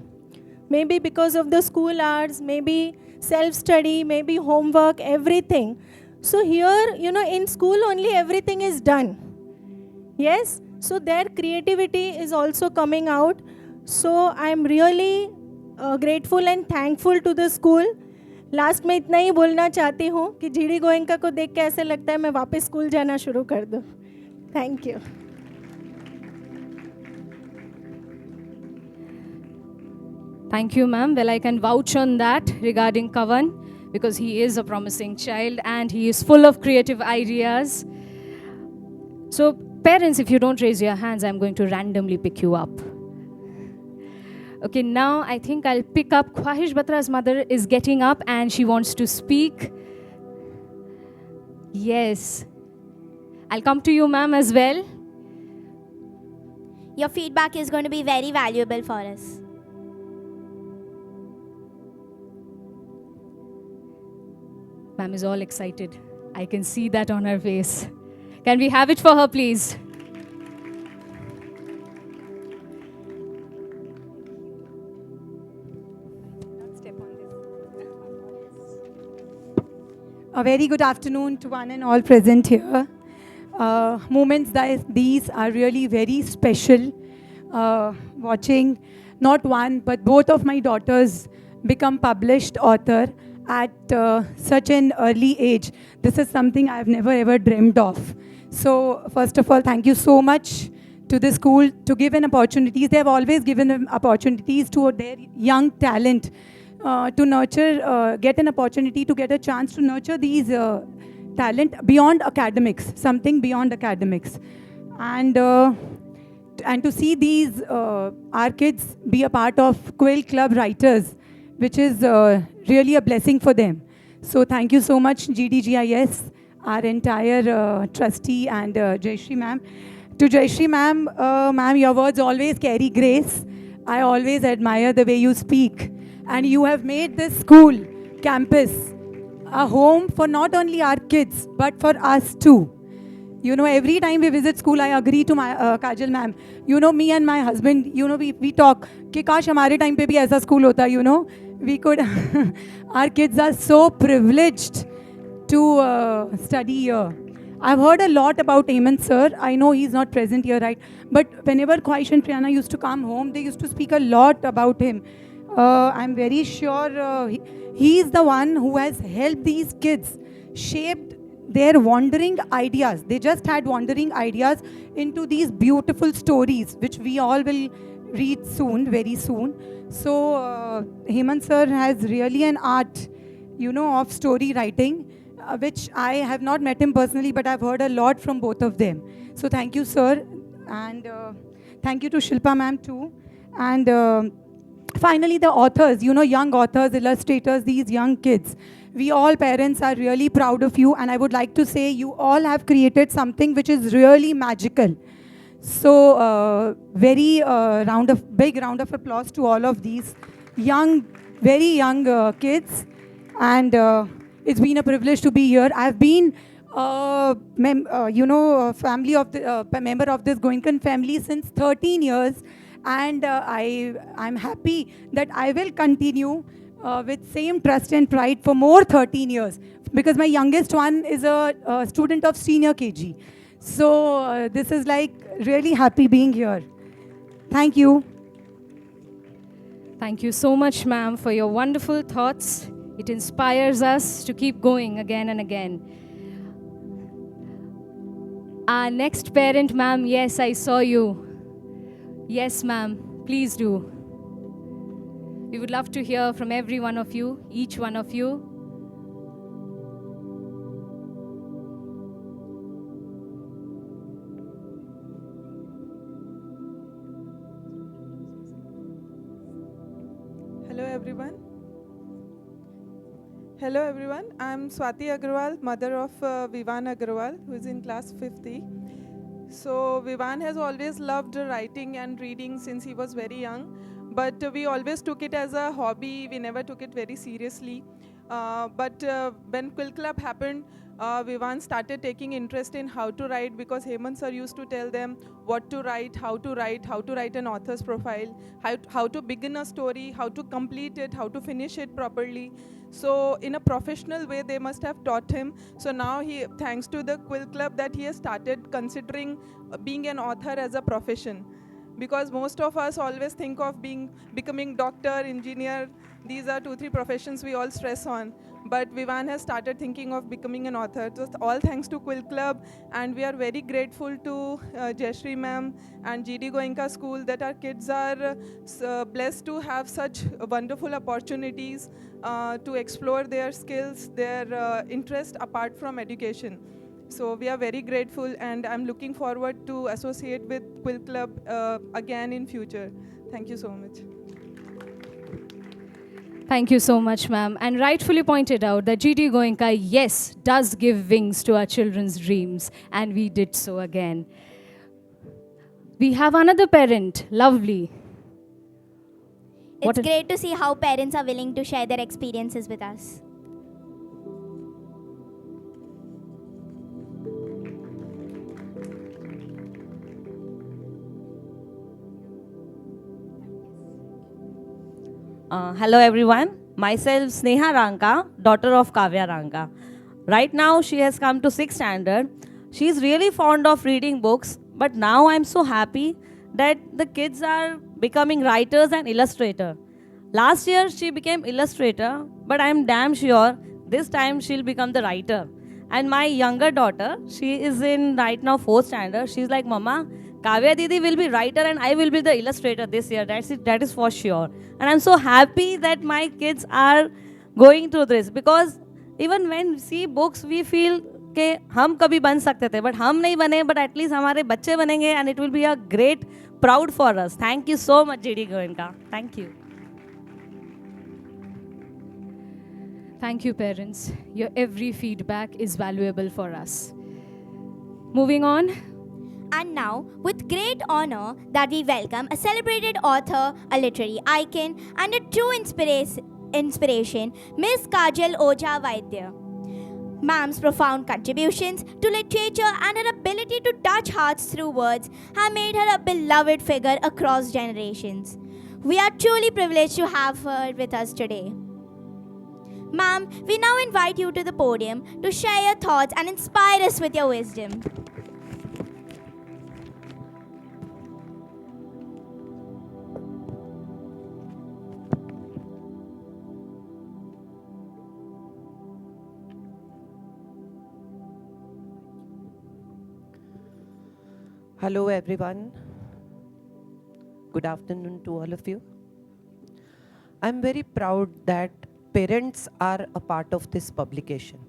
Maybe because of the school hours, maybe self-study, maybe homework, everything. So here, in school only everything is done. Yes? So their creativity is also coming out. So I'm really grateful and thankful to the school. Last में इतना ही बोलना चाहती हूँ कि GD Goenka को देख के ऐसे लगता है मैं वापस स्कूल जाना शुरू कर दूँ. Thank you. Thank you, ma'am. Well, I can vouch on that regarding Kavan because he is a promising child and he is full of creative ideas. So, parents, if you don't raise your hands, I'm going to randomly pick you up. Okay, now I think I'll pick up Khwahish Batra's mother is getting up and she wants to speak. Yes. I'll come to you, ma'am, as well. Your feedback is going to be very valuable for us. Ma'am is all excited. I can see that on her face. Can we have it for her, please? A very good afternoon to one and all present here. Moments these are really very special. Watching not one but both of my daughters become published author at such an early age. This is something I've never ever dreamed of. So first of all, thank you so much to the school to give an opportunities. They have always given them opportunities to their young talent to nurture, get an opportunity to get a chance to nurture these talent beyond academics, something beyond academics. And to see these our kids be a part of Quill Club Writers, which is really a blessing for them. So thank you so much, GDGIS, our entire trustee and Jayashree ma'am. To Jayashree ma'am, ma'am, your words always carry grace. I always admire the way you speak. And you have made this school, campus, a home for not only our kids, but for us too. You know, every time we visit school, I agree to my Kajal ma'am. You know, me and my husband, you know, we talk, कि काश हमारे time पे भी ऐसा school होता, you know. We could, our kids are so privileged to study here. I've heard a lot about Hemant sir. I know he's not present here, right? But whenever Khwahish and Priyana used to come home, they used to speak a lot about him. I'm very sure he is the one who has helped these kids, shaped their wandering ideas. They just had wandering ideas into these beautiful stories, which we all will read soon, very soon. So Hemant sir has really an art, you know, of story writing, which I have not met him personally, but I've heard a lot from both of them. So thank you, sir. And thank you to Shilpa ma'am too. And finally, the authors, you know, young authors, illustrators, these young kids. We all parents are really proud of you, and I would like to say you all have created something which is really magical. So big round of applause to all of these young, very young kids. And it's been a privilege to be here. I've been family of the member of this Goenkan family since 13 years. And I'm happy that I will continue with same trust and pride for more 13 years, because my youngest one is a student of senior KG. So this is like really happy being here. Thank you. Thank you so much, ma'am, for your wonderful thoughts. It inspires us to keep going again and again. Our next parent, ma'am, yes, I saw you. Yes, ma'am, please do. We would love to hear from every one of you, each one of you. Hello, everyone. Hello, everyone. I'm Swati Agrawal, mother of Vivan Agrawal, who is in class 50. So Vivan has always loved writing and reading since he was very young, but we always took it as a hobby. We never took it very seriously. But when Quill Club happened, Vivan started taking interest in how to write, because Hemant sir used to tell them what to write, how to write an author's profile, how to begin a story, how to complete it, how to finish it properly. So in a professional way, they must have taught him. So now he, thanks to the Quill Club, that he has started considering being an author as a profession. Because most of us always think of becoming doctor, engineer, These are 2-3 professions we all stress on. But Vivan has started thinking of becoming an author. So all thanks to Quill Club, and we are very grateful to Jayashree ma'am and G.D.Goenka school that our kids are blessed to have such wonderful opportunities to explore their skills, their interest apart from education. So we are very grateful, and I'm looking forward to associate with Quill Club again in future. Thank you so much. Thank you so much, ma'am. And rightfully pointed out that G.D.Goenka, yes, does give wings to our children's dreams. And we did so again. We have another parent, Lovely. It's great to see how parents are willing to share their experiences with us. Hello everyone, myself Sneha Ranka, daughter of Kavya Ranka. Right now she has come to 6th standard. She is really fond of reading books, but now I'm so happy that the kids are becoming writers and illustrators. Last year she became illustrator, but I'm damn sure this time she'll become the writer. And my younger daughter, she is in right now 4th standard. She's like, Mama, Kavya Didi will be writer and I will be the illustrator this year. That's it, that is for sure. And I'm so happy that my kids are going through this, because even when we see books, we feel कि हम कभी बन सकते थे, but हम नहीं बने, but at least हमारे बच्चे बनेंगे, and it will be a great proud for us. Thank you so much, G.D.Goenka. Thank you. Thank you, parents. Your every feedback is valuable for us. Moving on. And now, with great honor, that we welcome a celebrated author, a literary icon, and a true inspiration, Miss Kajal Oja Vaidya. Ma'am's profound contributions to literature and her ability to touch hearts through words have made her a beloved figure across generations. We are truly privileged to have her with us today. Ma'am, we now invite you to the podium to share your thoughts and inspire us with your wisdom. Hello everyone. Good afternoon to all of you. I'm very proud that parents are a part of this publication.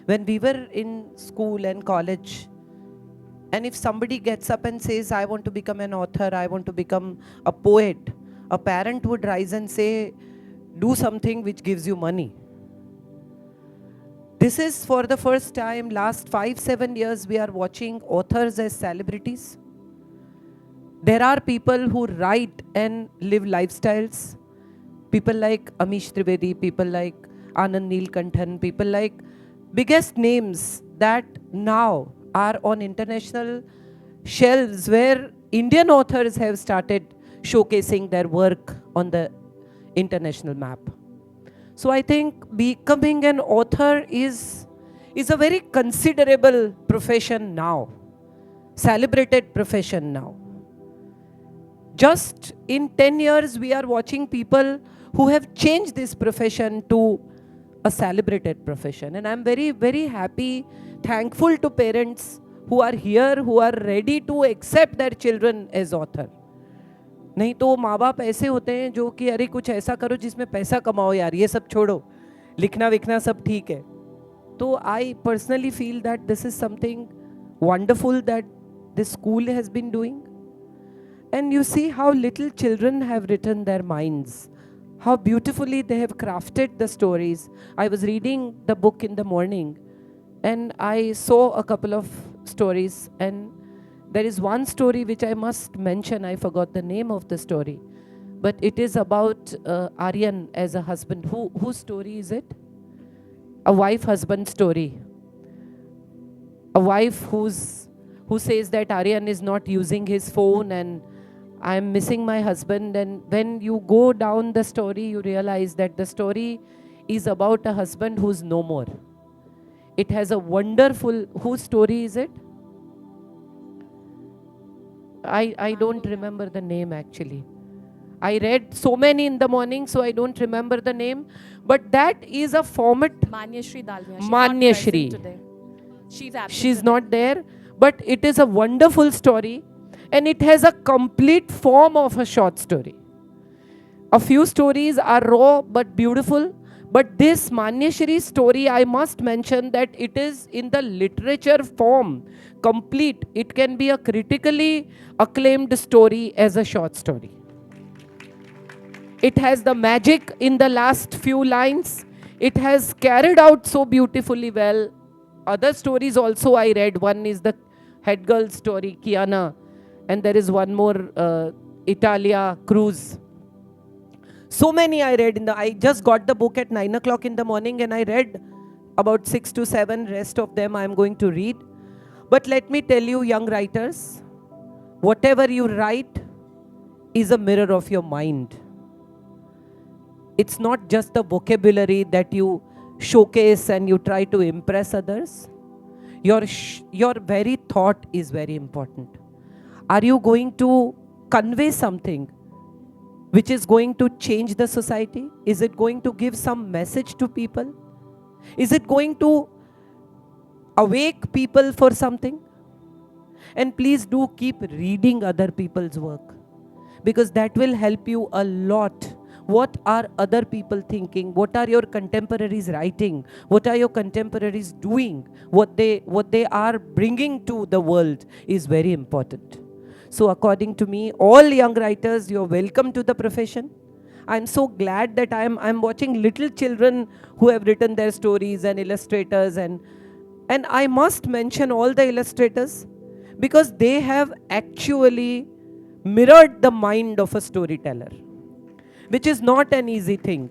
When we were in school and college, and if somebody gets up and says, I want to become an author, I want to become a poet, a parent would rise and say, do something which gives you money. This is for the first time, last 5-7 years, we are watching authors as celebrities. There are people who write and live lifestyles. People like Amish Trivedi, people like Anand Neelkanthan, people like biggest names that now are on international shelves where Indian authors have started showcasing their work on the international map. So I think becoming an author is a very considerable profession now, celebrated profession now. Just in 10 years, we are watching people who have changed this profession to a celebrated profession. And I'm very, very happy, thankful to parents who are here, who are ready to accept their children as author. नहीं तो माँ बाप ऐसे होते हैं जो कि अरे कुछ ऐसा करो जिसमें पैसा कमाओ यार, ये सब छोड़ो, लिखना विखना सब ठीक है. तो I personally feel that this is something wonderful that this school has been doing. And you see how little children have written their minds, how beautifully they have crafted the stories. I was reading the book in the morning and I saw a couple of stories, and there is one story which I must mention. I forgot the name of the story, but it is about Aryan as a husband. Whose story is it? A wife-husband story. A wife who says that Aryan is not using his phone and I am missing my husband. And when you go down the story, you realize that the story is about a husband who's no more. It has a wonderful, whose story is it? I don't remember the name actually. I read so many in the morning, so I don't remember the name. But that is a format. Manyashri Dalmia. Manyashri. Today. She's absent She's today. not there. But it is a wonderful story. And it has a complete form of a short story. A few stories are raw but beautiful. But this Manyashri story, I must mention that it is in the literature form, complete. It can be a critically acclaimed story as a short story. It has the magic in the last few lines. It has carried out so beautifully well. Other stories also I read. One is the head girl story, Kiana. And there is one more, Italia Cruise. So many I read. I just got the book at 9 o'clock in the morning and I read about 6 to 7. Rest of them I am going to read. But let me tell you, young writers, whatever you write is a mirror of your mind. It's not just the vocabulary that you showcase and you try to impress others. Your very thought is very important. Are you going to convey something which is going to change the society? Is it going to give some message to people? Is it going to awake people for something? And please do keep reading other people's work, because that will help you a lot. What are other people thinking? What are your contemporaries writing? What are your contemporaries doing? What they are bringing to the world is very important. So according to me, all young writers, you're welcome to the profession. I'm so glad that I'm watching little children who have written their stories and illustrators, and I must mention all the illustrators, because they have actually mirrored the mind of a storyteller, which is not an easy thing.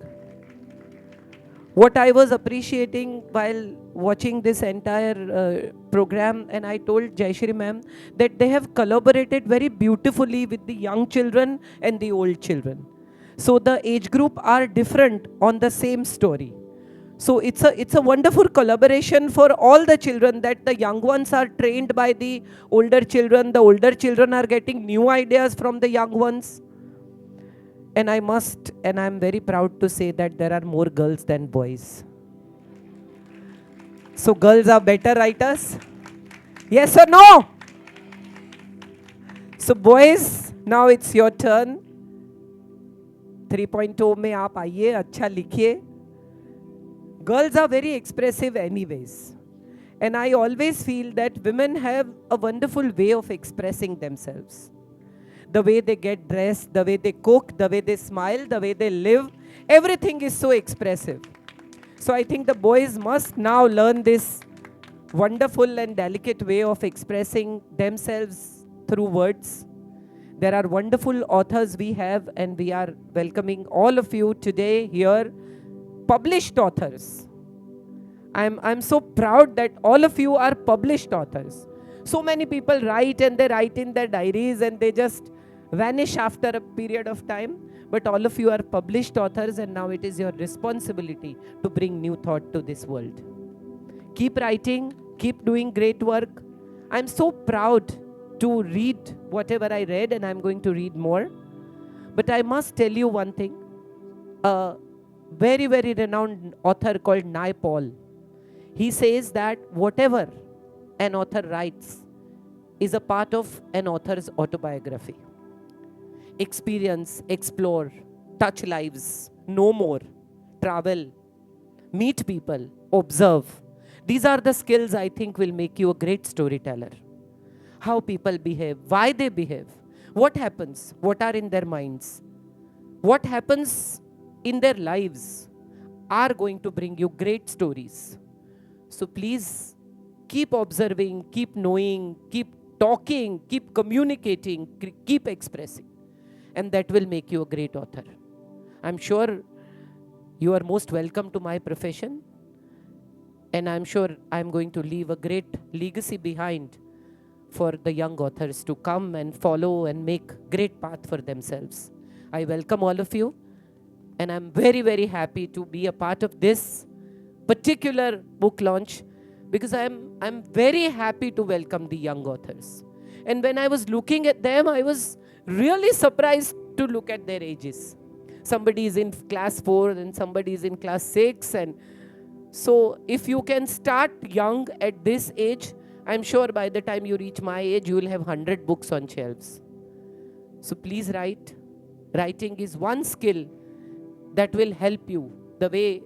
What I was appreciating while watching this entire program, and I told Jayashri ma'am that they have collaborated very beautifully with the young children and the old children. So the age group are different on the same story. So it's a wonderful collaboration for all the children, that the young ones are trained by the older children are getting new ideas from the young ones. And I'm very proud to say that there are more girls than boys. So girls are better writers? Yes or no? So boys, now it's your turn. 3.0 में आप आइए, अच्छा लिखिए. Girls are very expressive anyways. And I always feel that women have a wonderful way of expressing themselves. The way they get dressed, the way they cook, the way they smile, the way they live, everything is so expressive. So I think the boys must now learn this wonderful and delicate way of expressing themselves through words. There are wonderful authors we have, and we are welcoming all of you today here, published authors. I'm so proud that all of you are published authors. So many people write and they write in their diaries and they just vanish after a period of time. But all of you are published authors, and now it is your responsibility to bring new thought to this world. Keep writing, keep doing great work. I'm so proud to read whatever I read, and I'm going to read more. But I must tell you one thing. A very, very renowned author called Nai Paul, he says that whatever an author writes is a part of an author's autobiography. Experience, explore, touch lives, know more, travel, meet people, observe. These are the skills I think will make you a great storyteller. How people behave, why they behave, what happens, what are in their minds, what happens in their lives are going to bring you great stories. So please keep observing, keep knowing, keep talking, keep communicating, keep expressing. And that will make you a great author. I'm sure you are most welcome to my profession. And I'm sure I'm going to leave a great legacy behind for the young authors to come and follow and make great path for themselves. I welcome all of you. And I'm very, very happy to be a part of this particular book launch, because I'm very happy to welcome the young authors. And when I was looking at them, I was really surprised to look at their ages. Somebody is in class 4 and somebody is in class 6. And so if you can start young at this age, I'm sure by the time you reach my age, you will have 100 books on shelves. So please write. Writing is one skill that will help you. The way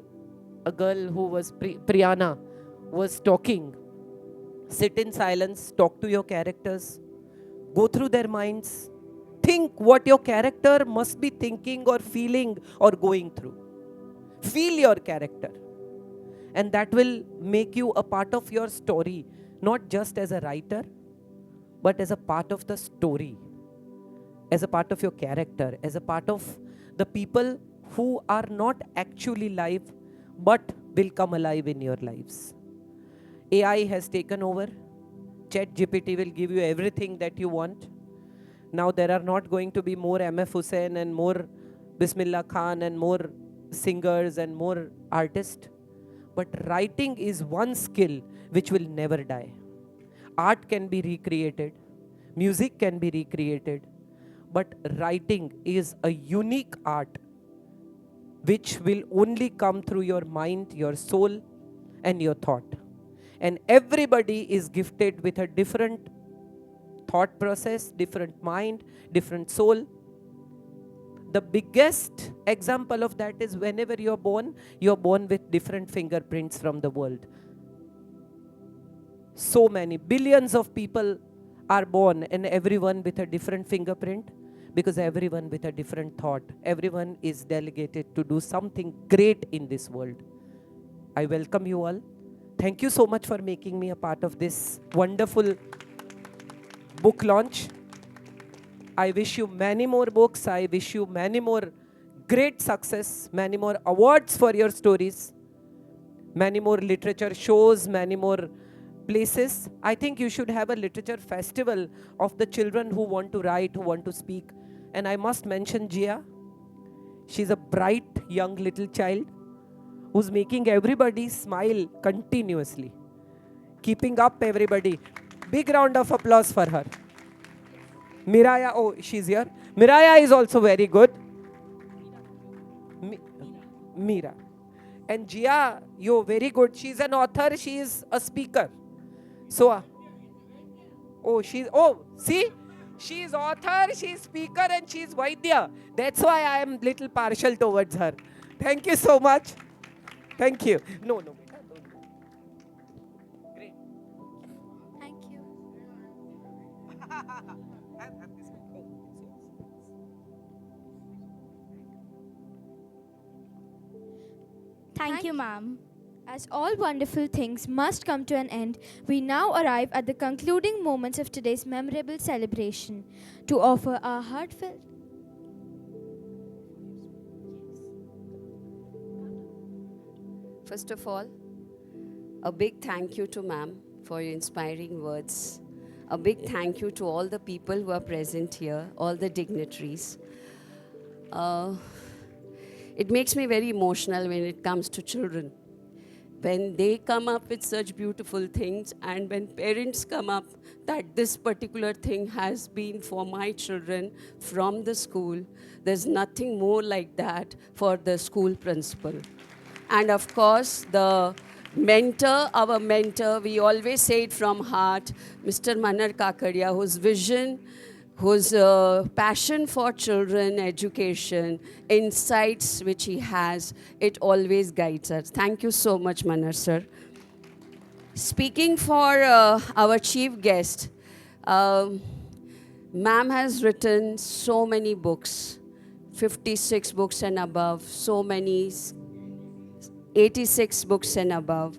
a girl who was Priyana was talking. Sit in silence, talk to your characters, go through their minds, think what your character must be thinking or feeling or going through. Feel your character. And that will make you a part of your story, not just as a writer, but as a part of the story, as a part of your character, as a part of the people who are not actually live, but will come alive in your lives. AI has taken over. ChatGPT will give you everything that you want. Now there are not going to be more MF Hussain and more Bismillah Khan and more singers and more artists. But writing is one skill which will never die. Art can be recreated. Music can be recreated. But writing is a unique art which will only come through your mind, your soul, and your thought. And everybody is gifted with a different thought process, different mind, different soul. The biggest example of that is whenever you're born with different fingerprints from the world. So many, billions of people are born and everyone with a different fingerprint because everyone with a different thought. Everyone is delegated to do something great in this world. I welcome you all. Thank you so much for making me a part of this wonderful book launch. I wish you many more books. I wish you many more great success, many more awards for your stories, many more literature shows, many more places. I think you should have a literature festival of the children who want to write, who want to speak. And I must mention Jia. She's a bright young little child who's making everybody smile continuously. Keeping up everybody. Big round of applause for her. Miraya, oh, she's here. Miraya is also very good. Mira. And Jia, you're very good. She's an author, she is a speaker. So, see? She's author, she's speaker, and she's Vaidya. That's why I am little partial towards her. Thank you so much. Thank you. No. Great. Thank you. Thank you, ma'am. As all wonderful things must come to an end, we now arrive at the concluding moments of today's memorable celebration to offer our heartfelt. First of all, a big thank you to ma'am for your inspiring words. A big thank you to all the people who are present here, all the dignitaries. It makes me very emotional when it comes to children. When they come up with such beautiful things, and when parents come up that this particular thing has been for my children from the school, there's nothing more like that for the school principal. And of course, the mentor, our mentor, we always say it from heart, Mr. Manar Kakadia, whose vision, whose passion for children, education, insights which he has, it always guides us. Thank you so much, Manar sir. Speaking for our chief guest, ma'am has written so many books, 56 books and above, so many 86 books and above,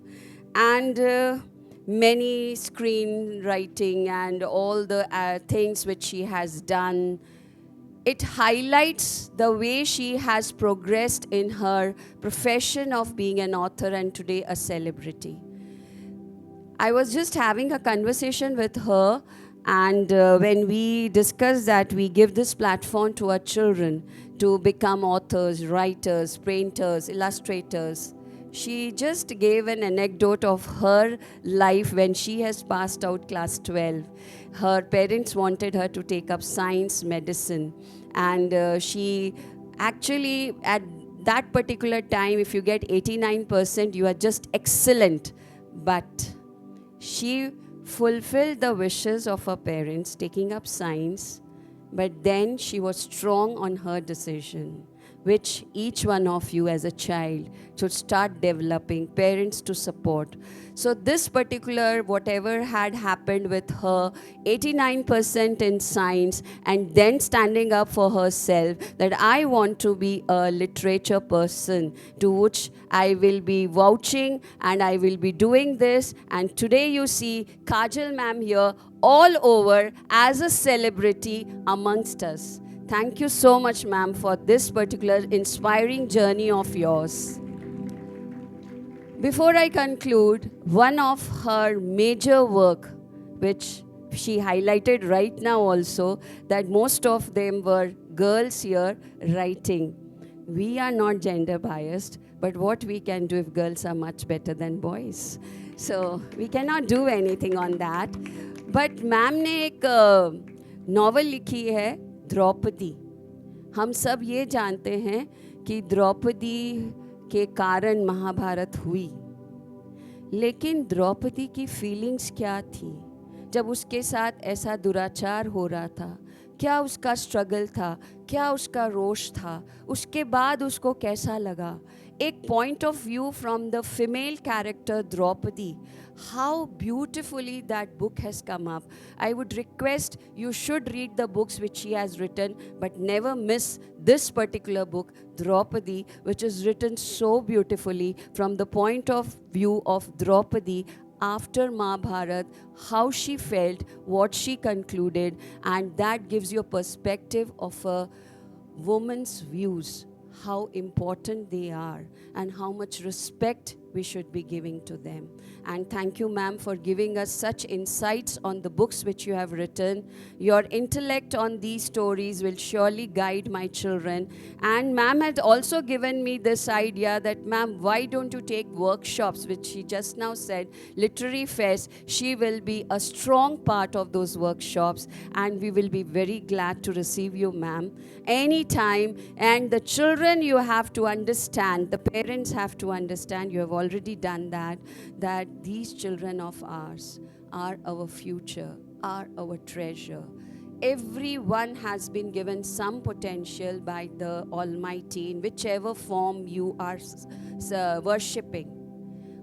and many screenwriting and all the things which she has done. It highlights the way she has progressed in her profession of being an author and today a celebrity. I was just having a conversation with her, and when we discussed that we give this platform to our children to become authors, writers, painters, illustrators, she just gave an anecdote of her life when she has passed out class 12. Her parents wanted her to take up science, medicine, And she actually, at that particular time, if you get 89%, you are just excellent. But she fulfilled the wishes of her parents, taking up science, but then she was strong on her decision, which each one of you as a child should start developing, parents to support. So this particular, whatever had happened with her, 89% in science, and then standing up for herself, that I want to be a literature person, to which I will be vouching and I will be doing this. And today you see Kajal ma'am here all over as a celebrity amongst us. Thank you so much, ma'am, for this particular inspiring journey of yours. Before I conclude, one of her major work, which she highlighted right now also, that most of them were girls here writing. We are not gender biased, but what we can do if girls are much better than boys? So we cannot do anything on that. But ma'am ने एक novel लिखी है द्रौपदी. हम सब ये जानते हैं कि द्रौपदी के कारण महाभारत हुई, लेकिन द्रौपदी की फीलिंग्स क्या थी जब उसके साथ ऐसा दुराचार हो रहा था? क्या उसका स्ट्रगल था? क्या उसका रोष था? उसके बाद उसको कैसा लगा? एक point of view from the female character Draupadi. How beautifully that book has come up. I would request you should read the books which she has written, but never miss this particular book, Draupadi, which is written so beautifully from the point of view of Draupadi after Mahabharat, how she felt, what she concluded, and that gives you a perspective of a woman's views, how important they are, and how much respect we should be giving to them. And thank you, ma'am, for giving us such insights on the books which you have written. Your intellect on these stories will surely guide my children. And ma'am had also given me this idea that, ma'am, why don't you take workshops, which she just now said, literary fest. She will be a strong part of those workshops, and we will be very glad to receive you, ma'am, anytime. And the children, you have to understand, the parents have to understand, you have already done that, that these children of ours are our future, are our treasure. Everyone has been given some potential by the Almighty in whichever form you are worshipping.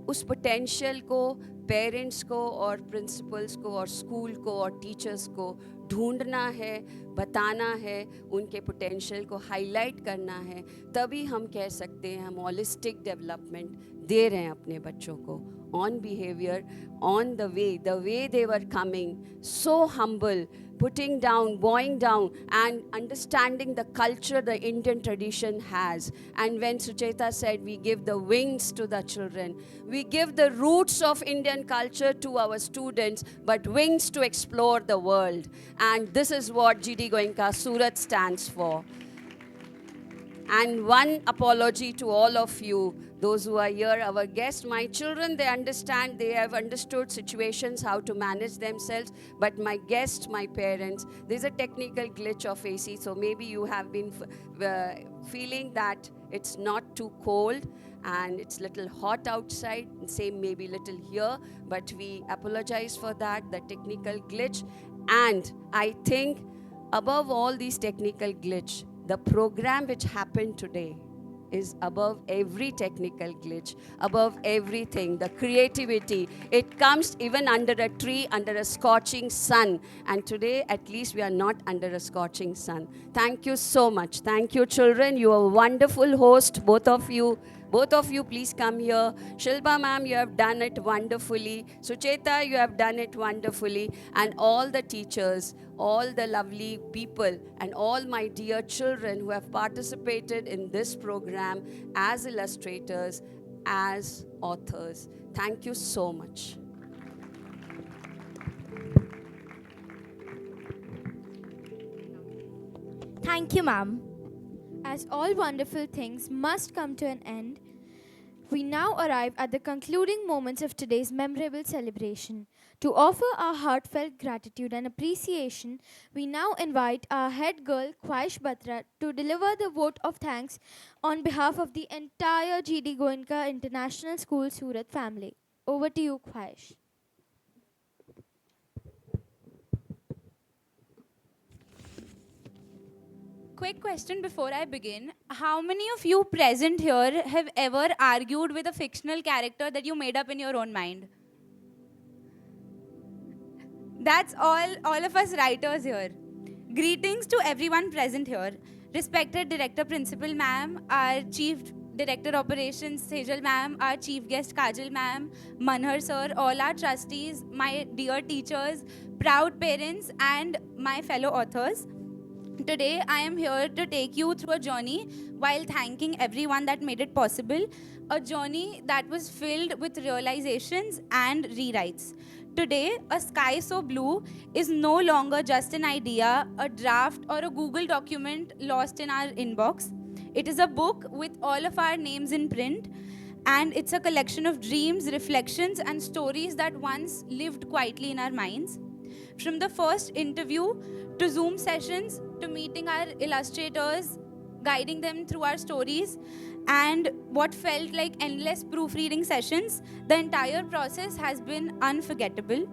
उस potential को parents को और principals को और school को और teachers को ढूंढना है, बताना है, उनके potential को highlight करना है, तभी हम कह सकते हैं हम holistic development दे रहे हैं अपने बच्चों को. On behavior, on the way they were coming, so humble, putting down, bowing down, and understanding the culture the Indian tradition has. And when Sucheta said we give the wings to the children, we give the roots of Indian culture to our students, but wings to explore the world. And this is what G.D.Goenka Surat stands for. And one apology to all of you, those who are here, our guests, my children, they understand, they have understood situations, how to manage themselves. But my guests, my parents, there's a technical glitch of AC, so maybe you have been feeling that it's not too cold and it's little hot outside, same maybe little here, but we apologize for that, the technical glitch. And I think above all these technical glitch, the program which happened today is above every technical glitch, above everything, the creativity. It comes even under a tree, under a scorching sun. And today, at least, we are not under a scorching sun. Thank you so much. Thank you, children. You are a wonderful host, both of you. Both of you, please come here. Shilpa ma'am, you have done it wonderfully. Sucheta, you have done it wonderfully. And all the teachers, all the lovely people, and all my dear children who have participated in this program as illustrators, as authors. Thank you so much. Thank you, ma'am. As all wonderful things must come to an end, We now arrive at the concluding moments of today's memorable celebration. To offer our heartfelt gratitude and appreciation, we now invite our head girl, Khwaish Batra, to deliver the vote of thanks on behalf of the entire G.D.Goenka International School Surat family. Over to you, Khwaish. Quick question before I begin. How many of you present here have ever argued with a fictional character that you made up in your own mind? That's all of us writers here. Greetings to everyone present here. Respected Director Principal Ma'am, our Chief Director Operations Sejal Ma'am, our Chief Guest Kajal Ma'am, Manhar Sir, all our trustees, my dear teachers, proud parents, and my fellow authors. Today, I am here to take you through a journey while thanking everyone that made it possible, a journey that was filled with realizations and rewrites. Today, A Sky So Blue is no longer just an idea, a draft, or a Google document lost in our inbox. It is a book with all of our names in print, and it's a collection of dreams, reflections, and stories that once lived quietly in our minds. From the first interview to Zoom sessions to meeting our illustrators, guiding them through our stories, and what felt like endless proofreading sessions, the entire process has been unforgettable.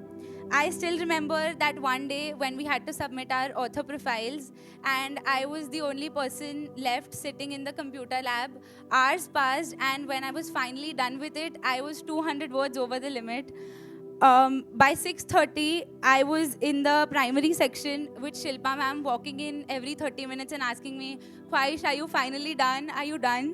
I still remember that one day when we had to submit our author profiles and I was the only person left sitting in the computer lab. Hours passed, and when I was finally done with it, I was 200 words over the limit. By 6:30, I was in the primary section with Shilpa ma'am walking in every 30 minutes and asking me, Khwaish, are you finally done? Are you done?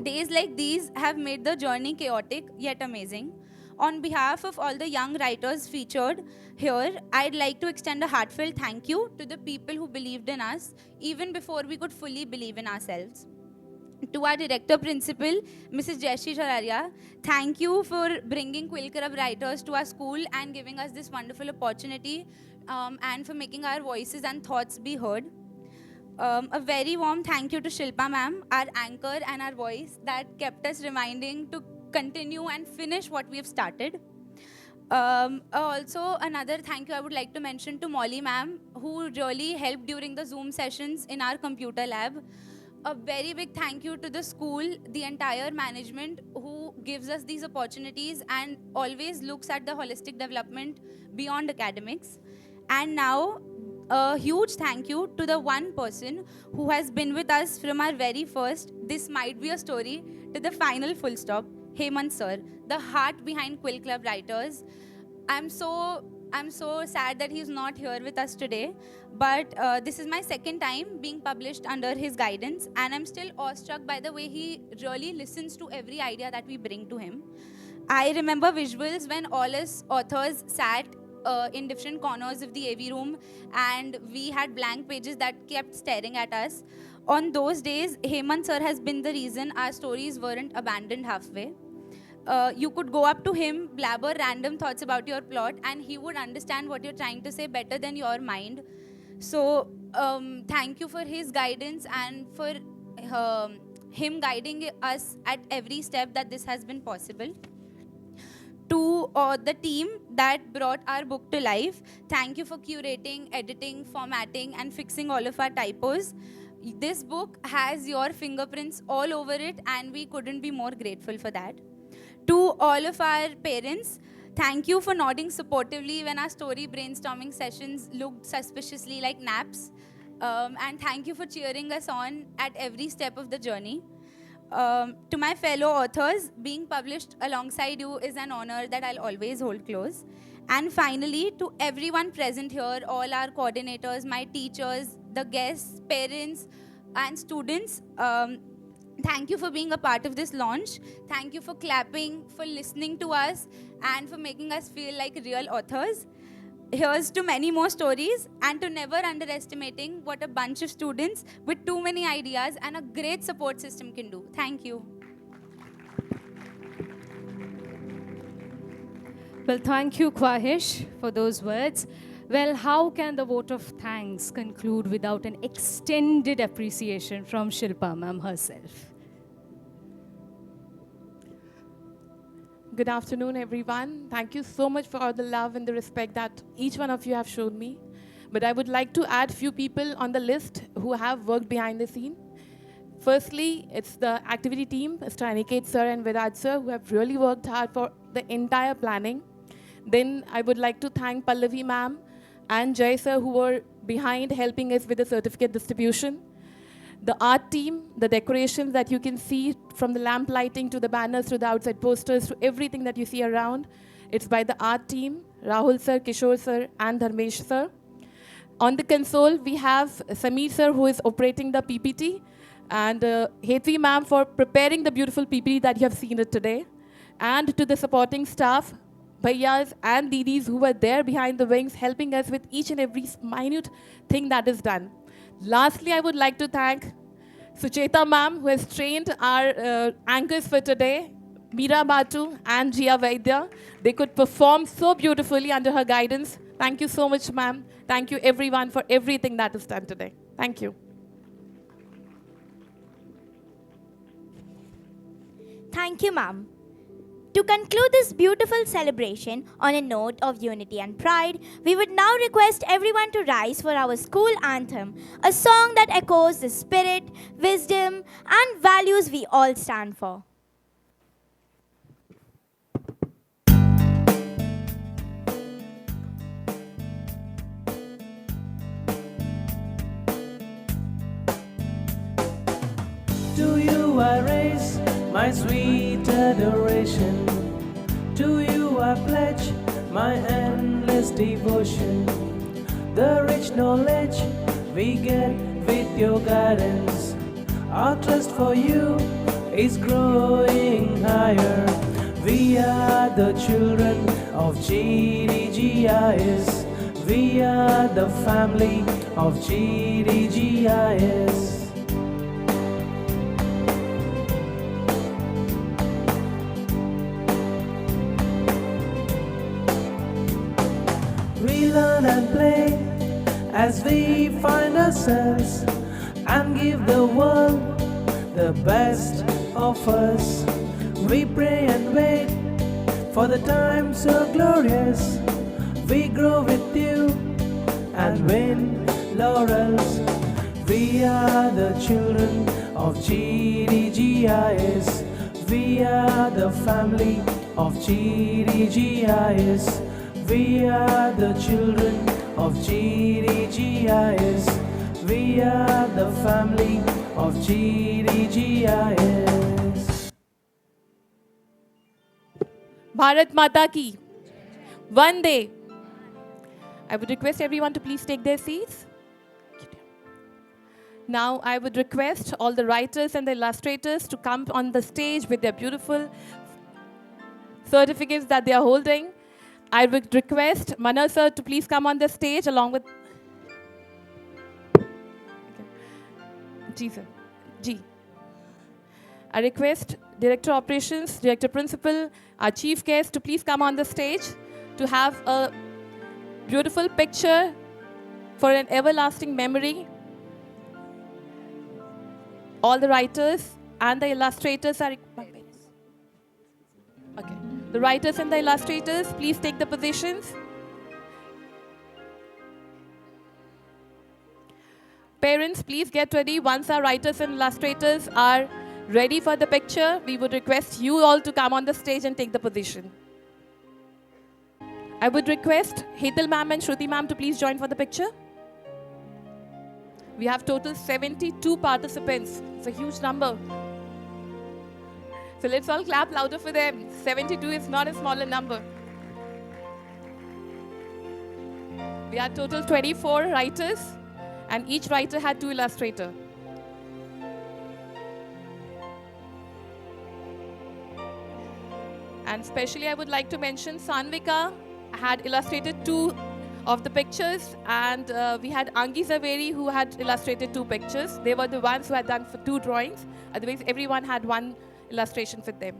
Days like these have made the journey chaotic yet amazing. On behalf of all the young writers featured here, I'd like to extend a heartfelt thank you to the people who believed in us even before we could fully believe in ourselves. To our Director Principal, Mrs. Jayashree Chararia, thank you for bringing Quill Club writers to our school and giving us this wonderful opportunity and for making our voices and thoughts be heard. A very warm thank you to Shilpa ma'am, our anchor and our voice that kept us reminding to continue and finish what we have started. Also, another thank you I would like to mention to Molly ma'am, who really helped during the Zoom sessions in our computer lab. A very big thank you to the school, the entire management who gives us these opportunities and always looks at the holistic development beyond academics. And now, a huge thank you to the one person who has been with us from our very first, this might be a story, to the final full stop, Hemant sir, the heart behind Quill Club writers. I'm so sad that he's not here with us today, but this is my second time being published under his guidance, and I'm still awestruck by the way he really listens to every idea that we bring to him. I remember visuals when all us authors sat in different corners of the AV room and we had blank pages that kept staring at us. On those days, Hemant sir has been the reason our stories weren't abandoned halfway. You could go up to him, blabber random thoughts about your plot, and he would understand what you're trying to say better than your mind. So thank you for his guidance and for him guiding us at every step that this has been possible. To the team that brought our book to life, thank you for curating, editing, formatting, and fixing all of our typos. This book has your fingerprints all over it, and we couldn't be more grateful for that. To all of our parents, thank you for nodding supportively when our story brainstorming sessions looked suspiciously like naps. And thank you for cheering us on at every step of the journey. To my fellow authors, being published alongside you is an honor that I'll always hold close. And finally, to everyone present here, all our coordinators, my teachers, the guests, parents, and students, thank you for being a part of this launch. Thank you for clapping, for listening to us, and for making us feel like real authors. Here's to many more stories, and to never underestimating what a bunch of students with too many ideas and a great support system can do. Thank you. Well, thank you, Khwaish, for those words. Well, how can the vote of thanks conclude without an extended appreciation from Shilpa ma'am herself? Good afternoon, everyone. Thank you so much for all the love and the respect that each one of you have shown me. But I would like to add few people on the list who have worked behind the scene. Firstly, it's the activity team, Mr. Aniket sir and Viraj sir, who have really worked hard for the entire planning. Then I would like to thank Pallavi ma'am and Jay sir, who were behind helping us with the certificate distribution. The art team, the decorations that you can see from the lamp lighting to the banners to the outside posters to everything that you see around, it's by the art team, Rahul sir, Kishore sir, and Dharmesh sir. On the console, we have Sameer sir, who is operating the PPT, and Hetvi ma'am for preparing the beautiful PPT that you have seen it today. And to the supporting staff, Bhaiyas and Didis who were there behind the wings helping us with each and every minute thing that is done. Lastly, I would like to thank Sucheta ma'am, who has trained our anchors for today, Meera Batu and Jia Vaidya. They could perform so beautifully under her guidance. Thank you so much, ma'am. Thank you, everyone, for everything that is done today. Thank you. Thank you, ma'am. To conclude this beautiful celebration on a note of unity and pride, we would now request everyone to rise for our school anthem, a song that echoes the spirit, wisdom, and values we all stand for. To you I raise my sweet adoration. To you I pledge my endless devotion. The rich knowledge we get with your guidance. Our trust for you is growing higher. We are the children of G.D.Goenka. We are the family of G.D.Goenka. We learn and play as we find ourselves and give the world the best of us. We pray and wait for the time so glorious. We grow with you and win laurels. We are the children of G.D.Goenka. We are the family of G.D.Goenka. We are the children of G.D.Goenka. We are the family of G.D.Goenka. Bharat Mata Ki. One day. I would request everyone to please take their seats. Now I would request all the writers and the illustrators to come on the stage with their beautiful certificates that they are holding. I would request Mana sir to please come on the stage along with G sir. G. I request Director Operations, Director Principal, our Chief Guest to please come on the stage to have a beautiful picture for an everlasting memory. All the writers and the illustrators are okay. The writers and the illustrators, please take the positions. Parents, please get ready. Once our writers and illustrators are ready for the picture, we would request you all to come on the stage and take the position. I would request Hetal ma'am and Shruti ma'am to please join for the picture. We have total 72 participants. It's a huge number. So let's all clap louder for them. 72 is not a smaller number. We had total 24 writers, and each writer had 2 illustrators. And especially I would like to mention Sanvika had illustrated 2 of the pictures, and we had Angi Zaveri who had illustrated 2 pictures. They were the ones who had done for 2 drawings. Otherwise, everyone had 1 illustration with them.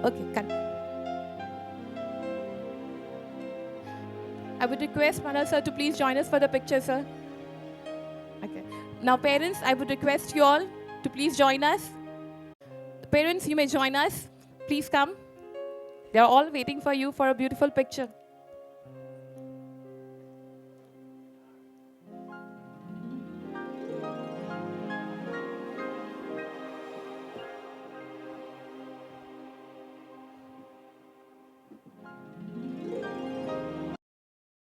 Okay, cut. I would request Manal sir to please join us for the picture, sir. Okay. Now, parents, I would request you all to please join us. Parents, you may join us. Please come. They're all waiting for you for a beautiful picture.